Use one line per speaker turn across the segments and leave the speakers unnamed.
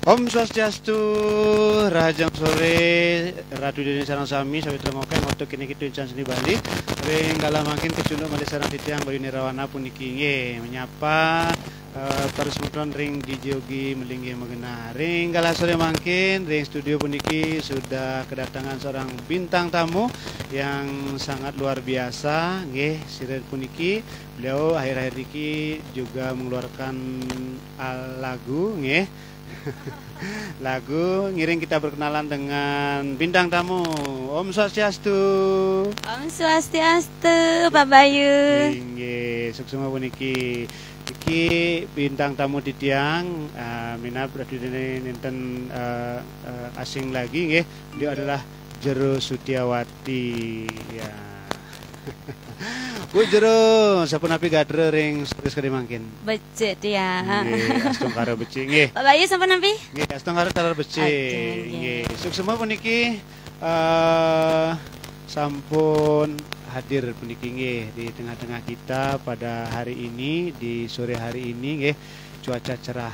Om Swastiastu, Rajang Sore, Ratu Dini Sarang Sami, Sabit Remokai, Moto Kini Kitu Incan Seni Bali, Ring Gala Makin Kecunduk Mali Sarang Titiang, Bayu Nirawana Puniki Nge, menyapa Terus Mutron Ring Gijiogi Melinggi Mengena. Ring Gala Sore Makin, Ring Studio Puniki sudah kedatangan seorang bintang tamu yang sangat luar biasa, Nge, Siret Puniki. Beliau akhir-akhir ini juga mengeluarkan lagu, Nge. Lagu ngiring kita berkenalan dengan bintang tamu. Om Swastiastu.
Om Swastiastu, Pak Bayu.
Nggih, suksema puniki. Iki bintang tamu di tiang minat berarti nenten asing lagi nggih. Dia adalah Jero Sutiawati ya. Bu Jero, sampun api gadre ring sekali mangkin.
Becik dia.
Nggih, astung karo becik nggih.
Pak Bayu sampun api?
Nggih, astung karo tarar becik. Nggih, suksema puniki sampun hadir puniki nggih di tengah-tengah kita pada hari ini, di sore hari ini nggih. Cuaca cerah.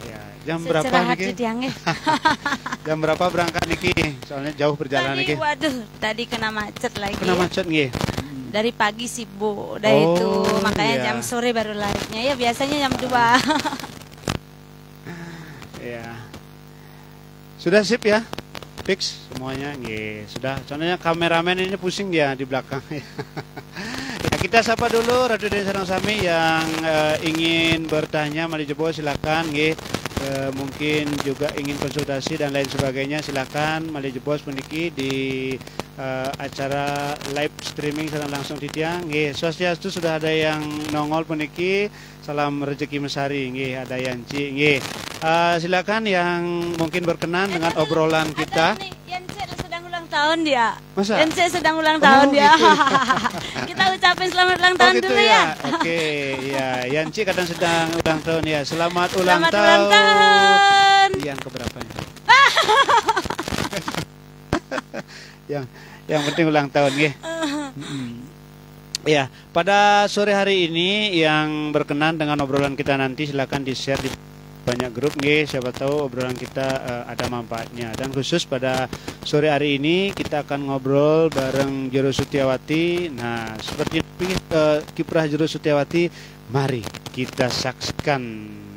Ya, jam berapa niki? Jam berapa berangkat niki? Soalnya jauh perjalanan niki.
Waduh, tadi kena macet lagi.
Kena macet nggih.
Dari pagi sibuk, udah itu makanya
iya.
jam sore baru live-nya. Ya biasanya jam 2.
Ya. Sudah sip ya? Fix semuanya nggih. Sudah. Soalnya kameramen ini pusing dia di belakang. Ya, kita sapa dulu Ratu Deni Sarang Sami yang ingin bertanya, mari jebo silakan nggih. Mungkin juga ingin konsultasi dan lain sebagainya, silakan mari jebos puniki di acara live streaming secara langsung di tiang nggih. Swastiastu sudah ada yang nongol puniki. Salam rezeki mesari nggih, ada Yanci nggih. Silakan yang mungkin berkenan dengan obrolan kita.
Yanci sedang ulang tahun dia.
Masa?
Yanci sedang ulang tahun dia.
Gitu.
Kita ucapin selamat ulang tahun
gitu
dulu ya.
Oke, ya Yanci kadang sedang ulang tahun ya. Selamat ulang
Selamat
tahun.
ulang tahun.
Yang keberapanya? yang penting ulang tahun nggih. Ya, pada sore hari ini yang berkenan dengan obrolan kita nanti silakan di-share di banyak grup nggih, siapa tahu obrolan kita ada manfaatnya. Dan khusus pada sore hari ini kita akan ngobrol bareng Jero Sutiawati. Nah, seperti kiprah Jero Sutiawati, mari kita saksikan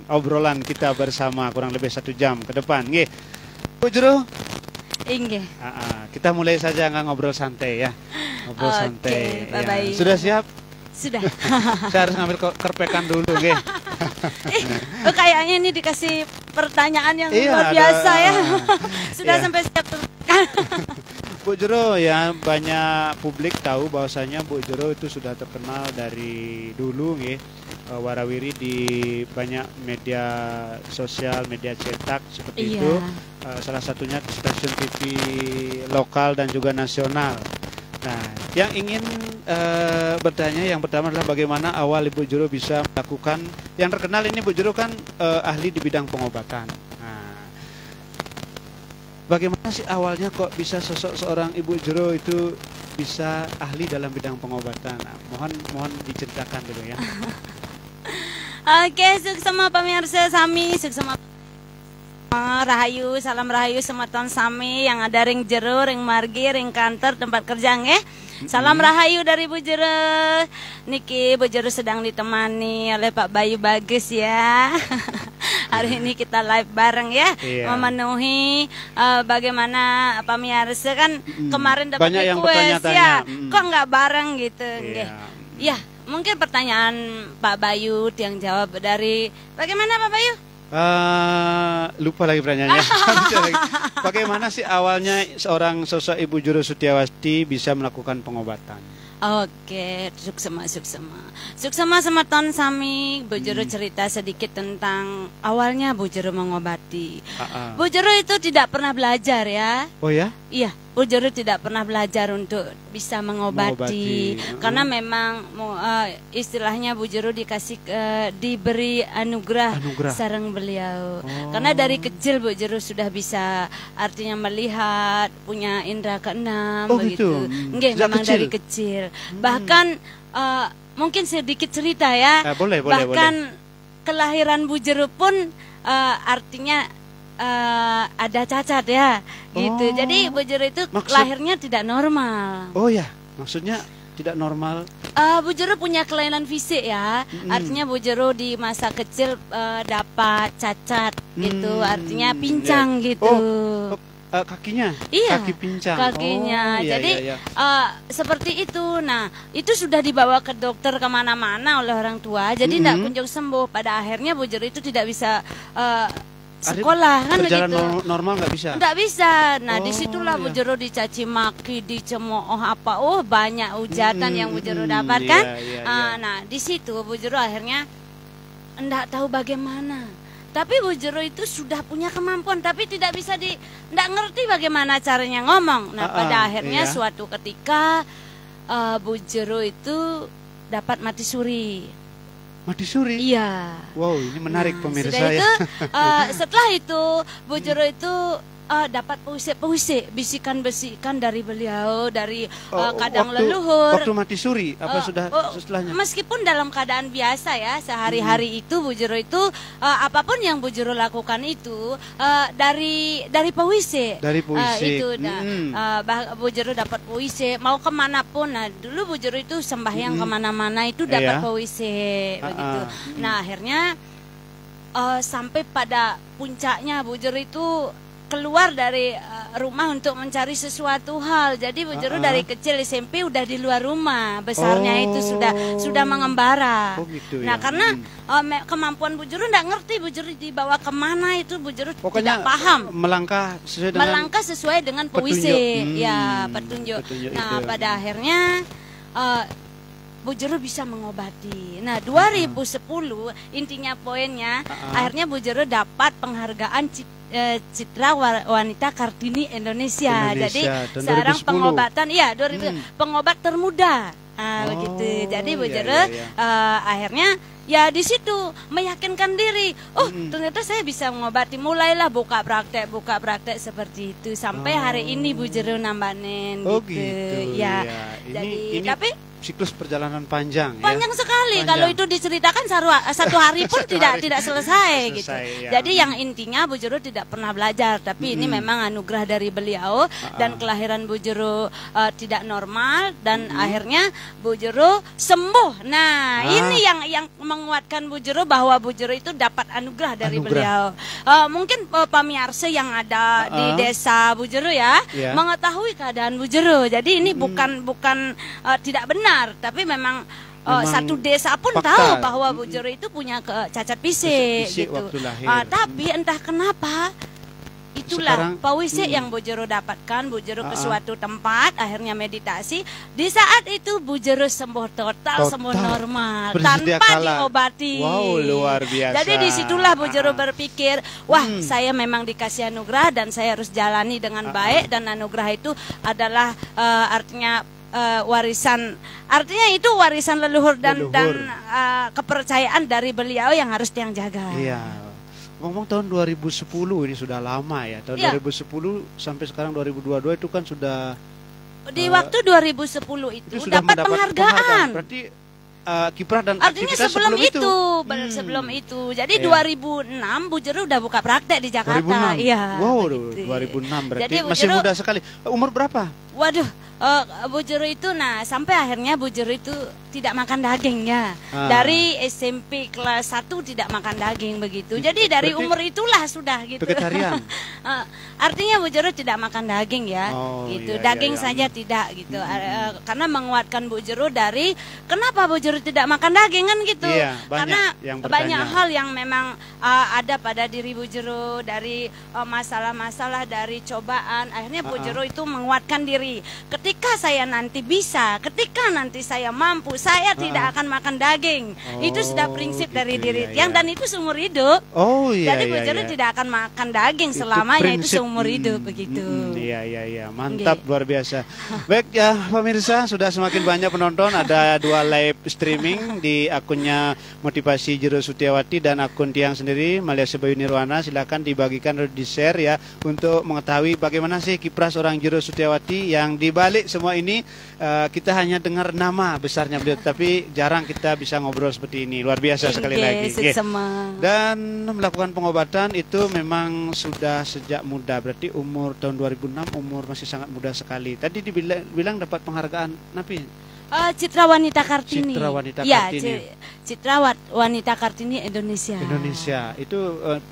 obrolan kita bersama kurang lebih 1 jam ke depan nggih. Bu Jero,
Inggih.
kita mulai saja ngobrol santai ya. Ngobrol santai. Ya. Sudah siap?
Sudah.
Saya harus ngambil kerpekan dulu, nggih.
Kayaknya ini dikasih pertanyaan yang
Iya,
luar biasa ya. Sudah
iya.
sampai siap.
Bu Jero, ya banyak publik tahu bahwasanya Bu Jero itu sudah terkenal dari dulu nggih. Warawiri di banyak media sosial, media cetak seperti itu. Salah satunya di stasiun TV lokal dan juga nasional. Nah, yang ingin bertanya yang pertama adalah bagaimana awal Ibu Jero bisa melakukan, yang terkenal ini Bu Jero kan ahli di bidang pengobatan. Nah, bagaimana sih awalnya kok bisa sosok seorang Ibu Jero itu bisa ahli dalam bidang pengobatan? Nah, mohon diceritakan dulu ya.
Oke, suksema pemirsa Sami, suksema Rahayu, salam Rahayu semeton Sami yang ada ring Jero, ring Margi, ring kantor tempat kerja nggih. Salam Rahayu dari Bu Jero. Niki Bu Jero sedang ditemani oleh Pak Bayu Bagus ya. Hari ini kita live bareng ya, memenuhi bagaimana pemirsa kan kemarin dapat request ya, kok nggak bareng gitu nggih. Ya, mungkin pertanyaan Pak Bayu yang jawab dari bagaimana Pak Bayu?
Lupa lagi pertanyaannya. Bagaimana sih awalnya seorang sosok Ibu Jero Sutiawati bisa melakukan pengobatan?
Oke, suksema semeton Sami. Bu Jero cerita sedikit tentang awalnya Bu Jero mengobati. Bu Jero itu tidak pernah belajar ya.
Oh ya?
Iya, Bu Jero tidak pernah belajar untuk bisa mengobati. Karena memang istilahnya Bu Jero diberi anugerah sareng beliau. Karena dari kecil Bu Jero sudah bisa artinya melihat, punya indera keenam begitu. Nggih, memang kecil. Dari kecil. Bahkan mungkin sedikit cerita ya.
Boleh.
Bahkan kelahiran Bu Jero pun artinya ada cacat ya, gitu.
Oh.
Jadi Bu Jero itu
Maksud-
lahirnya tidak normal.
Oh ya, maksudnya tidak normal.
Bu Jero punya kelainan fisik ya, artinya Bu Jero di masa kecil dapat cacat gitu, artinya pincang
ya.
gitu.
Kakinya,
Iya,
kaki pincang.
kakinya.
Oh, iya,
Jadi
iya, iya.
seperti itu. Nah, itu sudah dibawa ke dokter kemana-mana oleh orang tua. Jadi tidak kunjung sembuh. Pada akhirnya Bu Jero itu tidak bisa sekolah kan
berjalan
begitu.
normal nggak bisa.
Nggak bisa. Nah,
Oh,
disitulah Bu
iya.
Jero dicaci maki, dicemooh apa. Oh, banyak hujatan yang Bu Jero dapatkan.
Iya, iya.
Nah, di situ Bu Jero akhirnya enggak tahu bagaimana. Tapi Bu Jero itu sudah punya kemampuan, tapi tidak ngerti bagaimana caranya ngomong. Nah, pada akhirnya
iya.
suatu ketika Bu Jero itu dapat mati suri.
Mati suri.
Iya.
Wow, ini menarik pemirsa
Sudah
ya.
itu, setelah itu Bu Jero itu dapat puisi, bisikan-bisikan dari beliau, dari kadang leluhur.
Waktu mati suri apa sudah setelahnya?
Meskipun dalam keadaan biasa ya, sehari-hari itu Bu Jero itu apapun yang Bu Jero lakukan itu dari puisi.
Dari puisi.
Itu Bu Jero dapat puisi, mau kemanapun. Nah, dulu Bu Jero itu sembahyang kemana-mana itu dapat puisi begitu. Nah, akhirnya sampai pada puncaknya Bu Jero itu keluar dari rumah untuk mencari sesuatu hal. Jadi Bu Jero dari kecil SMP udah di luar rumah. Besarnya itu sudah mengembara.
Oh, gitu
Nah,
ya.
karena kemampuan Bu Jero nggak ngerti Bu Jero dibawa kemana itu Bu Jero
Pokoknya
tidak paham.
melangkah sesuai dengan
Melangkah sesuai dengan puisi,
petunjuk.
ya petunjuk. Nah,
itu.
pada akhirnya Bu Jero bisa mengobati. Nah, 2010 intinya poinnya, akhirnya Bu Jero dapat penghargaan Citra Wanita Kartini Indonesia. Jadi
tahun
seorang
2010.
pengobatan, iya 2000 pengobat termuda. Begitu. Jadi Bu
iya,
Jero
iya.
akhirnya ya di situ meyakinkan diri. Oh, ternyata saya bisa mengobati. Mulailah buka praktek seperti itu sampai hari ini Bu Jero nambahin
Oh,
gitu.
gitu.
Ya.
Ya.
Jadi
Ini
tapi
siklus perjalanan panjang
panjang
ya.
sekali.
Panjang.
Kalau itu diceritakan satu hari pun
Satu
tidak
hari.
tidak selesai gitu.
Selesai, ya.
Jadi yang intinya Bu Jero tidak pernah belajar, tapi ini memang anugerah dari beliau dan kelahiran Bu Jero tidak normal dan akhirnya Bu Jero sembuh. Nah, ini yang menguatkan Bu Jero bahwa Bu Jero itu dapat anugerah dari beliau. Mungkin pemirsa yang ada di desa Bu Jero ya,
Ya.
mengetahui keadaan Bu Jero. Jadi ini bukan tidak benar, tapi memang satu desa pun
fakta.
tahu bahwa Bu Jero itu punya cacat fisik
Fisik
gitu.
waktu lahir.
Tapi entah kenapa itulah
Sekarang,
puisi yang Bu Jero dapatkan. Bu Jero ke suatu tempat, akhirnya meditasi. Di saat itu Bu Jero sembuh total. Sembuh normal
Bersedia
tanpa
kala.
diobati.
Wow, luar biasa.
Jadi disitulah Bu Jero berpikir, wah saya memang dikasih anugerah dan saya harus jalani dengan baik, dan anugerah itu adalah artinya warisan, artinya itu warisan leluhur dan kepercayaan dari beliau yang harus yang jaga.
Iya. Ngomong tahun 2010 ini sudah lama ya. Tahun
Iya.
2010 sampai sekarang 2022 itu kan sudah
Di waktu 2010 itu
sudah
dapat
mendapat
penghargaan.
Berarti kiprah dan
Artinya
aktivitas
sebelum itu, sebelum itu. Jadi
Iya.
2006 Bu Jero udah buka praktek di Jakarta.
2006.
Iya.
Wow,
begitu.
2006 berarti
Jadi Bu
masih
Jero-
muda sekali. Umur berapa?
Waduh, Bu Jero itu, nah sampai akhirnya Bu Jero itu tidak makan daging ya. Dari SMP kelas 1 tidak makan daging begitu. Jadi dari
Berarti
umur itulah sudah gitu.
vegetarian?
Artinya Bu Jero tidak makan daging ya,
Oh,
gitu.
iya,
Daging
iya, iya.
saja tidak gitu. Karena menguatkan Bu Jero dari kenapa Bu Jero tidak makan daging kan gitu.
Iya, banyak
Karena
yang
banyak
bertanya.
hal yang memang ada pada diri Bu Jero, dari masalah-masalah, dari cobaan. Akhirnya Bu Jero itu menguatkan diri. Ketika saya nanti bisa, ketika nanti saya mampu, saya tidak akan makan daging. Itu sudah prinsip
gitu,
dari diri
iya,
yang
iya.
dan itu seumur hidup.
Oh iya.
Jadi Bu
iya,
Jero
iya.
tidak akan makan daging
Itu
selamanya, itu
prinsip.
seumur hidup begitu.
Iya, mantap,
Nggih.
luar biasa. Baik ya pemirsa, sudah semakin banyak penonton. Ada 2 live streaming di akunnya Motivasi Jero Sutiawati dan akun Tiang sendiri Malaysia Bayu Nirwana. Silakan dibagikan, di share ya, untuk mengetahui bagaimana sih kiprah seorang Jero Sutiawati yang di balik semua ini kita hanya dengar nama besarnya beliau, tapi jarang kita bisa ngobrol seperti ini. Luar biasa sekali lagi. Dan melakukan pengobatan itu memang sudah sejak muda, berarti umur tahun 2006, umur masih sangat muda sekali. Tadi dibilang dapat penghargaan Napi.
Citra Wanita Kartini.
Citra Wanita
ya,
Kartini.
Citra Wanita Kartini Indonesia.
Indonesia itu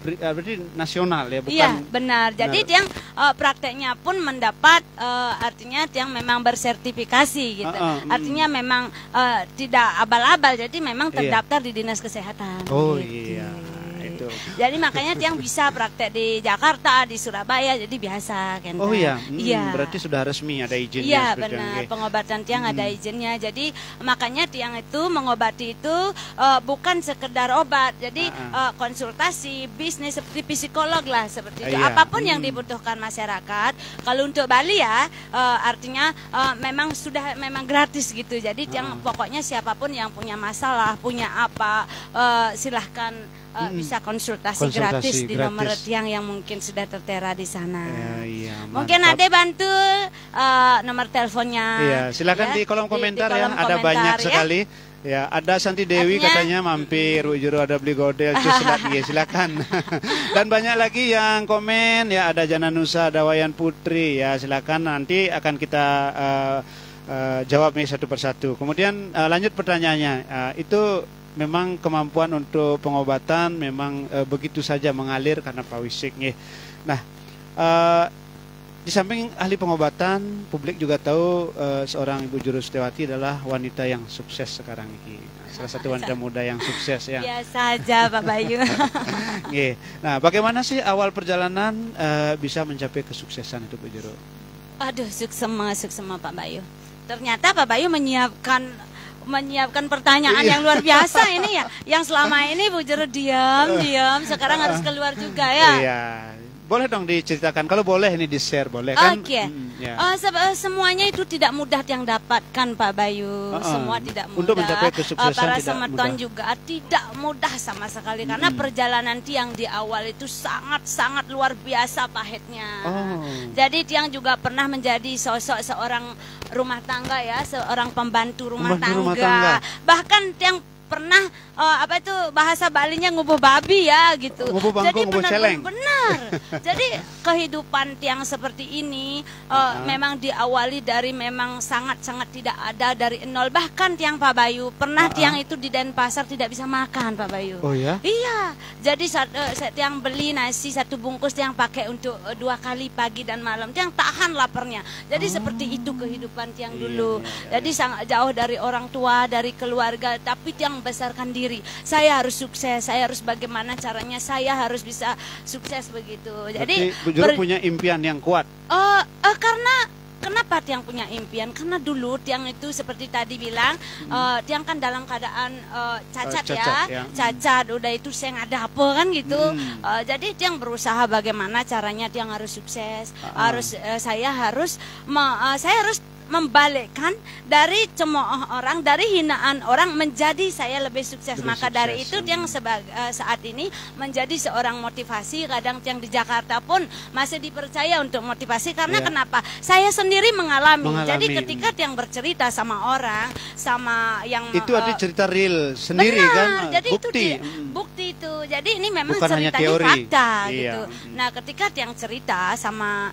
berarti nasional ya, bukan?
Iya, benar. Jadi yang prakteknya pun mendapat artinya yang memang bersertifikasi gitu. Artinya memang tidak abal-abal, jadi memang terdaftar di Dinas Kesehatan.
Oh
gitu.
Iya.
Jadi makanya yang bisa praktek di Jakarta, di Surabaya, jadi biasa kan.
Oh iya,
iya.
Berarti sudah resmi ada izinnya.
Iya benar, pengobatan tiang ada izinnya. Jadi makanya tiang itu mengobati itu bukan sekedar obat, jadi konsultasi, bisnis seperti psikolog lah seperti itu. Apapun yang dibutuhkan masyarakat. Kalau untuk Bali ya, artinya memang sudah memang gratis gitu. Jadi tiang pokoknya siapapun yang punya masalah, punya apa, silahkan. Bisa konsultasi gratis di nomor tiang yang mungkin sudah tertera di sana. Mungkin ada bantu nomor teleponnya.
Iya, silakan di kolom komentar ya. Ada banyak sekali. Ya, ada Santi Dewi katanya mampir, Juru ada beli godel, silakan. Dan banyak lagi yang komen ya, ada Jana Nusa, ada Wayan Putri ya, silakan nanti akan kita jawab nih satu persatu. Kemudian lanjut pertanyaannya, itu memang kemampuan untuk pengobatan memang begitu saja mengalir karena Pak Wisik nih. Nah, di samping ahli pengobatan, publik juga tahu seorang Ibu Juru Setiawati adalah wanita yang sukses sekarang ini. Salah satu wanita muda yang sukses ya.
Biasa aja Pak Bayu.
Nah, bagaimana sih awal perjalanan bisa mencapai kesuksesan itu Bu Juru?
Aduh, suksema Pak Bayu. Ternyata Pak Bayu menyiapkan pertanyaan yang luar biasa ini ya, yang selama ini Bu Juru diam, sekarang harus keluar juga ya.
Iya, boleh dong diceritakan, kalau boleh ini di share boleh kan?
Oke. Semuanya itu tidak mudah yang dapatkan Pak Bayu, semua tidak mudah.
Untuk mencapai kesuksesan
para
tidak
semeton
mudah.
juga tidak mudah sama sekali karena perjalanan tiang di awal itu sangat luar biasa pahitnya. Jadi tiang juga pernah menjadi sosok seorang rumah tangga ya, seorang pembantu rumah tangga. Bahkan tiang pernah apa itu bahasa Balinya ngubuh babi ya gitu. Jadi benar. Jadi kehidupan tiang seperti ini memang diawali dari memang sangat tidak ada dari nol. Bahkan tiang Pak Bayu pernah tiang itu di Denpasar tidak bisa makan Pak Bayu.
Oh ya?
Iya. Jadi tiang beli nasi satu bungkus tiang pakai untuk 2 kali pagi dan malam. Tiang tahan laparnya. Jadi seperti itu kehidupan tiang dulu. Jadi sangat jauh dari orang tua, dari keluarga, tapi tiang besarkan diri. Saya harus sukses, saya harus bagaimana caranya saya harus bisa sukses begitu. Jadi
Bu Juru punya impian yang kuat.
Karena kenapa tiang punya impian? Karena dulu tiang itu seperti tadi bilang, tiang kan dalam keadaan cacat ya. Cacat, udah itu saya nggak ada apa kan gitu. Jadi tiang berusaha bagaimana caranya tiang harus sukses, saya harus membalikkan dari cemooh orang, dari hinaan orang menjadi saya lebih sukses. Maka dari itu tiang saat ini menjadi seorang motivasi. Kadang tiang di Jakarta pun masih dipercaya untuk motivasi karena kenapa? Saya sendiri mengalami. Jadi ketika tiang bercerita sama orang, sama yang
itu ada cerita real sendiri kan?
Jadi
bukti.
Bukti itu. Jadi ini memang
bukan
ceritanya fakta gitu. Nah, ketika tiang cerita sama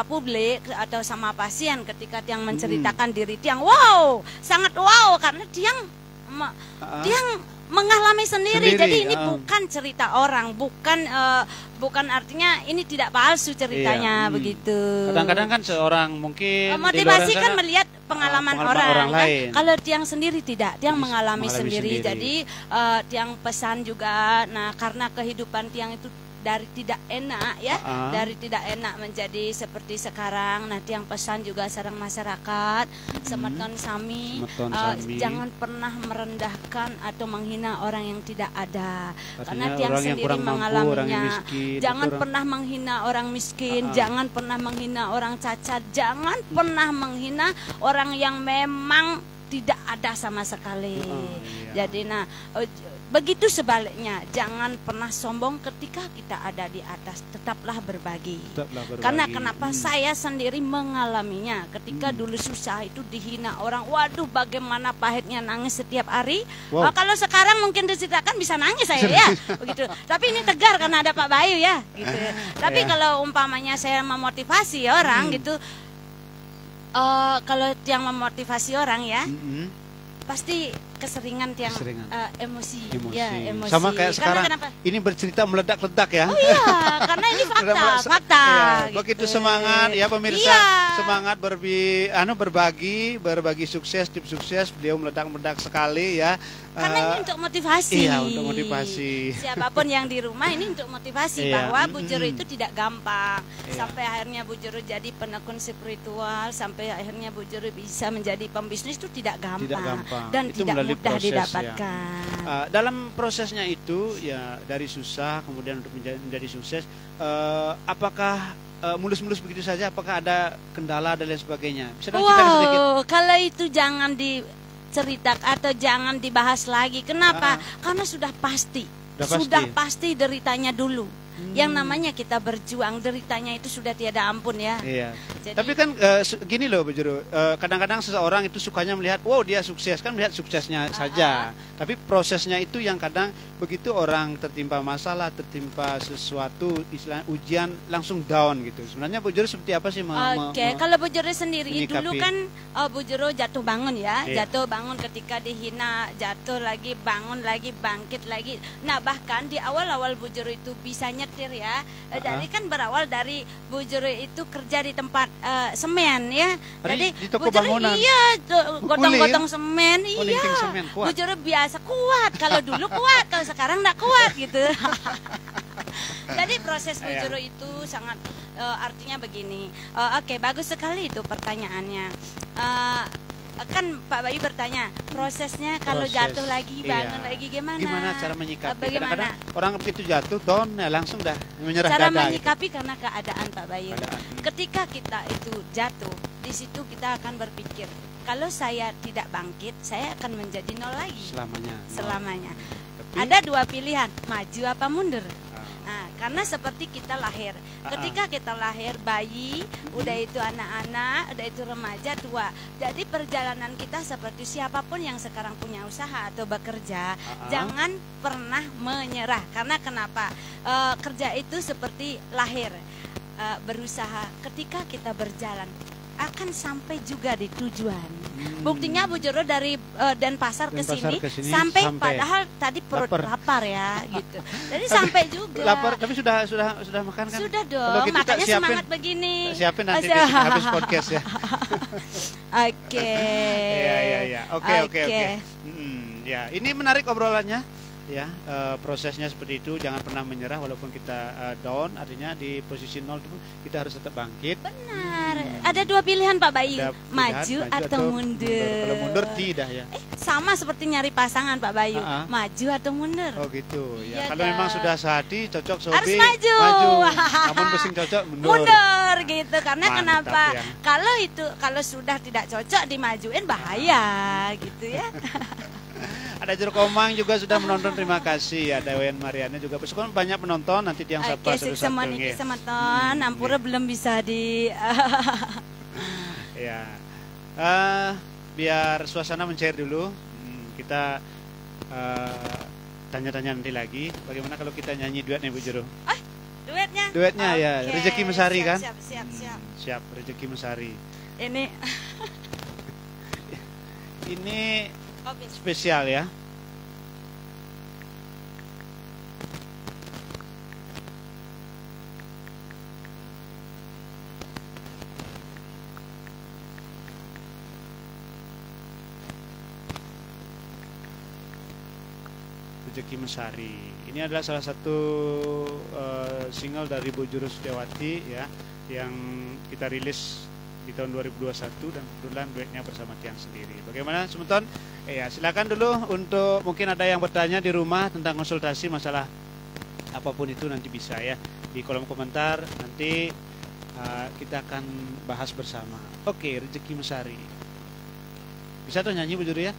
publik atau sama pasien, ketika tiang menceritakan diri tiang, sangat karena tiang mengalami sendiri. Jadi ini bukan cerita orang, bukan artinya ini tidak palsu ceritanya begitu.
Kadang-kadang kan seorang mungkin
motivasi kan melihat pengalaman orang
lain.
Kan? Kalau tiang sendiri tidak, tiang mengalami sendiri. Jadi tiang pesan juga. Nah, karena kehidupan tiang itu dari tidak enak ya, dari tidak enak menjadi seperti sekarang. Nah, tiang pesan juga sarang masyarakat, semeton sami, jangan pernah merendahkan atau menghina orang yang tidak ada. Karena tiang sendiri mengalaminya. Jangan pernah menghina orang miskin, jangan pernah menghina orang cacat, jangan pernah menghina orang yang memang tidak ada sama sekali. Jadi Begitu sebaliknya, jangan pernah sombong ketika kita ada di atas, tetaplah berbagi.
Tetaplah berbagi.
Karena kenapa saya sendiri mengalaminya, ketika dulu susah itu dihina orang, waduh bagaimana pahitnya nangis setiap hari.
Wow.
Kalau sekarang mungkin diceritakan bisa nangis saya ya, begitu. Tapi ini tegar karena ada Pak Bayu ya, gitu. Tapi kalau umpamanya saya memotivasi orang gitu, kalau yang memotivasi orang ya, pasti keseringan yang emosi. Ya, emosi.
Sama kayak sekarang
kenapa?
ini bercerita meledak-ledak ya.
Oh iya, karena ini fakta.
Ya, begitu semangat ya pemirsa, semangat berbagi sukses, tips sukses, beliau meledak-meledak sekali ya.
Karena ini untuk motivasi.
Iya, untuk motivasi.
Siapapun yang di rumah ini untuk motivasi bahwa Bu Jero itu tidak gampang. Sampai akhirnya Bu Jero jadi penekun spiritual, sampai akhirnya Bu Jero bisa menjadi pembisnis itu tidak gampang.
Tidak gampang.
Dan
itu
tidak mudah
proses,
didapatkan.
Ya. Dalam prosesnya itu ya dari susah kemudian untuk menjadi sukses, apakah mulus-mulus begitu saja? Apakah ada kendala dan lain sebagainya? Bisa dong ceritakan sedikit?
Kalau itu jangan diceritakan atau jangan dibahas lagi. Kenapa? Karena sudah pasti. Sudah pasti deritanya dulu. Yang namanya kita berjuang, deritanya itu sudah tiada ampun ya.
Iya.
Jadi,
tapi kan gini loh Bu Jero, kadang-kadang seseorang itu sukanya melihat, wow dia sukses, kan melihat suksesnya saja. Tapi prosesnya itu yang kadang begitu orang tertimpa masalah, tertimpa sesuatu, istilah ujian langsung down gitu. Sebenarnya Bu Jero seperti apa sih?
Oke, kalau Bu Jero sendiri dulu kan Bu Jero jatuh bangun ya, jatuh bangun ketika dihina, jatuh lagi, bangun lagi, bangkit lagi. Nah bahkan di awal-awal Bu Jero itu bisa nyetir ya. Jadi kan berawal dari Bu Jero itu kerja di tempat semen ya. Jadi
di toko
Bu Jero
bangunan.
gotong-gotong semen.
Semen, kuat.
Bu Jero biasa kuat. Kalau dulu kuat, kalau sekarang enggak kuat gitu. Jadi proses Bu Jero itu sangat artinya begini. Oke, bagus sekali itu pertanyaannya. Kan Pak Bayu bertanya prosesnya kalau jatuh lagi bangun lagi gimana
cara menyikapi?
Bagaimana
orang begitu jatuh down ya langsung dah menyerah
cara
dada
menyikapi
gitu.
Karena keadaan Pak Bayu ketika kita itu jatuh di situ kita akan berpikir kalau saya tidak bangkit saya akan menjadi nol lagi selamanya. Tapi, ada dua pilihan, maju apa mundur. Nah, karena seperti kita lahir, ketika kita lahir bayi, udah itu anak-anak, udah itu remaja, tua. Jadi perjalanan kita seperti siapapun yang sekarang punya usaha atau bekerja, jangan pernah menyerah. Karena kenapa? Kerja itu seperti lahir, berusaha. Ketika kita berjalan, akan sampai juga di tujuan. Buktinya Bu Jero dari Denpasar ke sini sampai padahal tadi perut lapar ya gitu. Jadi sampai juga.
Lapar tapi sudah makan kan?
Sudah dong. Gitu, makanya semangat begini.
Siapin nanti habis podcast ya.
Oke.
Iya. Oke. Ya, ini menarik obrolannya. Ya, prosesnya seperti itu, jangan pernah menyerah walaupun kita down, artinya di posisi nol itu kita harus tetap bangkit.
Benar. Ada dua pilihan Pak Bayu, maju atau mundur.
Kalau mundur tidak ya.
Sama seperti nyari pasangan Pak Bayu, maju atau mundur.
Oh gitu. Ya, kalau memang sudah sehati cocok sobi,
harus maju.
Namun pusing cocok
mundur gitu. Karena
mantap,
kenapa?
Ya.
Kalau sudah tidak cocok dimajuin bahaya gitu ya.
Ada Jero Komang juga sudah menonton, terima kasih. Ada Wayan Mariana juga besok banyak penonton, nanti tiang sapa
semua niki semeton, Ampura belum bisa di
ya. Biar suasana mencair dulu. Kita tanya-tanya nanti lagi. Bagaimana kalau kita nyanyi duet nih Bu Jero?
Duetnya?
Duetnya ya, Rezeki Mesari kan?
Siap,
Rezeki Mesari. Ini spesial ya. Rezeki Mesari. Ini adalah salah satu single dari Bu Jero Setiawati ya, yang kita rilis di tahun 2021 dan kebetulan duetnya bersama Tiang sendiri. Bagaimana semeton? Ya, silakan dulu untuk mungkin ada yang bertanya di rumah tentang konsultasi masalah apapun itu nanti bisa ya di kolom komentar, nanti kita akan bahas bersama. Oke, Rezeki Mesari. Bisa tuh nyanyi Bu Jero ya?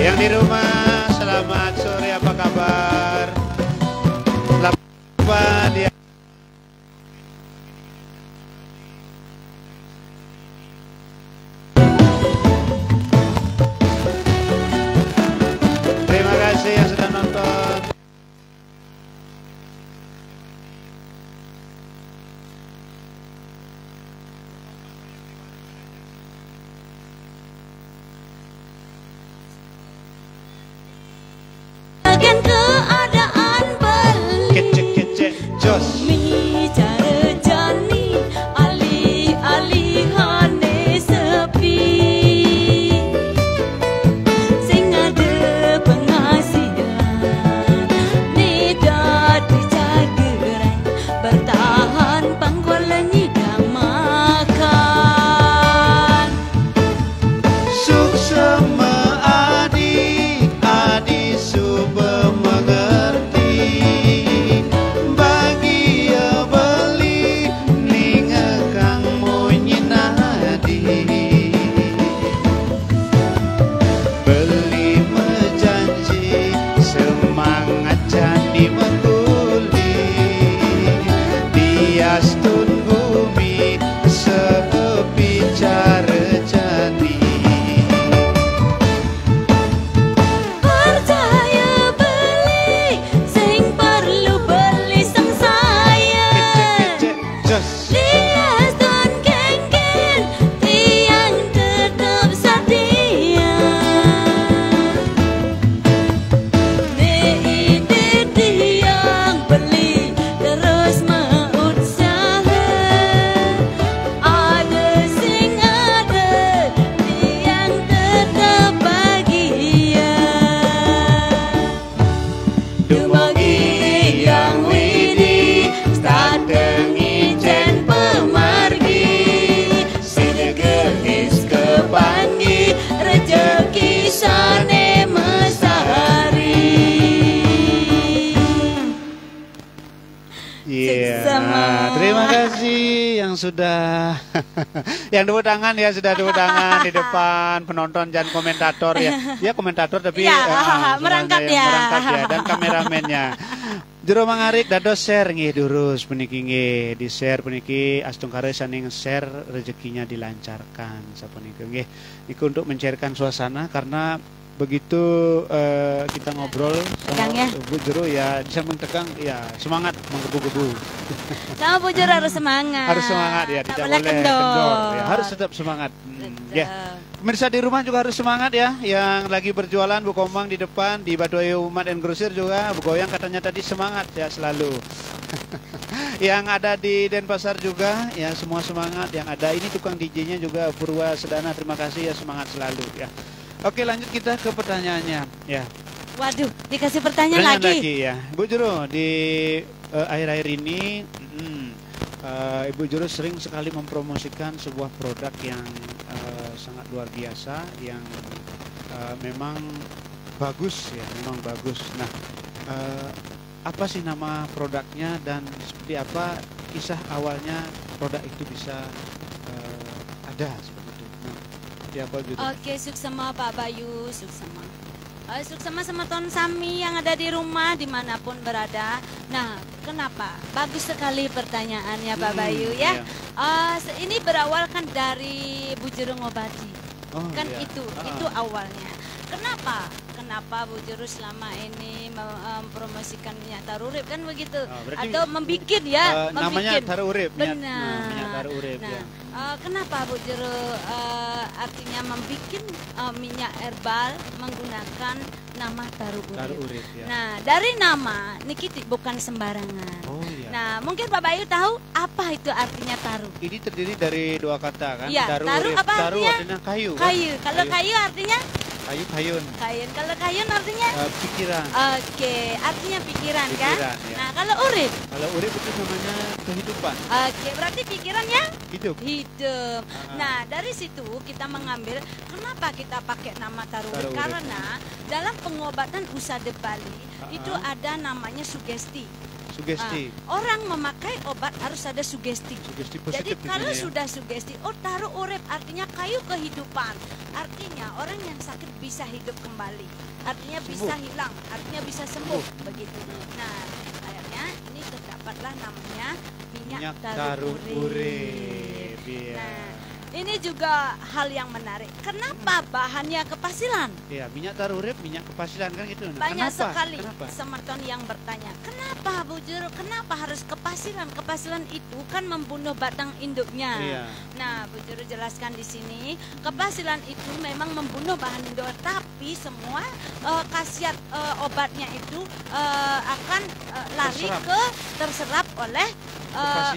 yang di rumah selamat sore, apa kabar? Selamat dia. Terima kasih yang sudah nonton.
Bagian keadaan beli
Kecek-kecek jos.
bicara jani alih-alihane sepi sing ada penghasilan nida dicageran bertahan panggola nyidang makan
Suksema adi, adi suba mengerti. Bagia beli, ninga kang munyinadi. Beli menjanji, semangat jadi menguli. Diastun bumi, sebicara jadi.
percaya beli sing perlu beli sang saya
Kecek-kecek jos.
Lias dan geng-geng tiang tetap setia ide tiang beli terus mengusaha ada sing ada tiang tetap bahagia Dumagi yang widi Stateng ijen pemargi Sidegehis kepangi Rejeki sane mesari
Iya,
Sama.
terima kasih yang sudah yang tepuk tangan ya, sudah tepuk tangan di depan penonton dan komentator ya. Dia komentator tapi
Ya,
sebenarnya
merangkap
yang
ya.
merangkap ya, dan kameramennya. Jero mangarik dados share nggih durus puniki nggih, di share puniki astung kare saning share rezekinya dilancarkan sapuniki nggih. Iku untuk mencairkan suasana karena begitu kita ngobrol
Tegang ya.
Bu Jero ya bisa mentegang ya, semangat menggebu-gebu.
Sama bujur harus semangat
Harus semangat ya,
Tak
tidak
boleh
boleh kendor ya, harus tetap semangat. Ya. Pemirsa di rumah juga harus semangat ya, yang lagi berjualan Bu Komang di depan di Batu Ayu Umat and Grosir juga bergoyang katanya tadi, semangat ya selalu. Yang ada di Denpasar juga ya, semua semangat. Yang ada ini tukang DJ-nya juga Purwa Sedana, terima kasih ya, semangat selalu ya. Oke, lanjut kita ke pertanyaannya ya.
Waduh, dikasih pertanyaan lagi.
Ya. Bu Jero, di akhir-akhir ini Ibu Jero sering sekali mempromosikan sebuah produk yang sangat luar biasa, yang memang bagus ya, memang bagus. Nah, apa sih nama produknya dan seperti apa kisah awalnya produk itu bisa ada seperti itu? Nah, seperti apa gitu?
Oke, suksema Pak Bayu, suksema. Suksema sama Ton Sami yang ada di rumah dimanapun berada. Nah, kenapa? Bagus sekali pertanyaannya Pak Bayu ya.
Iya.
Ini berawal kan dari Bu Jero ngobati.
Oh,
Kan
iya.
itu awalnya. Kenapa Bu Jero selama ini mempromosikan minyak tarurip kan begitu?
Berarti,
Atau membikin ya,
namanya
membikin.
tarurip.
Benar.
Minyak tarurip
Nah,
ya.
kenapa Bu Jero artinya membikin minyak herbal menggunakan nama tarurip?
Tarurip ya.
Nah, dari nama niki bukan sembarangan.
Oh iya.
Nah, mungkin Pak Bayu tahu apa itu artinya taru?
Ini terdiri dari dua kata kan?
Iya, taru apa
taru
artinya?
artinya kayu. Kan?
Kayu. Kalau kayu artinya
Kayu kayun.
kayun. Kalau kayun artinya
Pikiran.
oke, artinya pikiran kan?
Pikiran, ya.
Nah, kalau urip.
Kalau urip itu namanya kehidupan.
Oke, berarti pikirannya
Hidup.
hidup. Nah, dari situ kita mengambil kenapa kita pakai nama tarurip?
Tarurip.
Karena dalam pengobatan usada Bali itu ada namanya sugesti.
Sugesti.
Orang memakai obat harus ada sugesti.
Sugesti
Jadi
positif
kalau
ya.
sudah sugesti, taruh urip artinya kayu kehidupan. Artinya orang yang sakit bisa hidup kembali. Artinya bisa hilang, artinya bisa sembuh begitu. Nah, akhirnya ini terdapatlah namanya minyak taruh urip.
Iya.
Nah, ini juga hal yang menarik. Kenapa bahannya kepasilan?
Iya, minyak taruh urip, minyak kepasilan kan gitu. Nah,
Banyak
kenapa?
sekali
Kenapa?
semeton yang bertanya, kenapa Bu Juru, kenapa harus kepasilan? Kepasilan itu kan membunuh batang induknya.
Iya.
Nah, Bu Juru jelaskan di sini, kepasilan itu memang membunuh bahan induk, tapi semua khasiat obatnya itu akan lari terserap oleh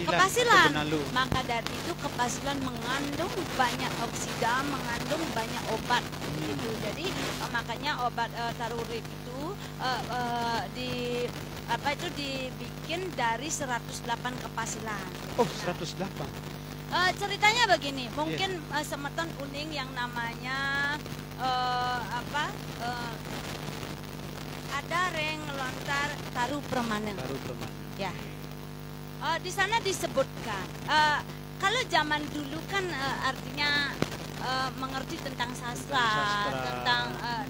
kepasilan. Maka dari itu kepasilan mengandung banyak oksida, mengandung banyak obat gitu. Jadi makanya obat taruh urip itu dibikin dari 108 kepasilan.
Oh, 108.
Ceritanya begini, mungkin semeton uning yang namanya ada reng lontar taruh permanen.
Taruh permanen.
Ya. Di sana disebutkan kalau zaman dulu kan artinya mengerti tentang sastra,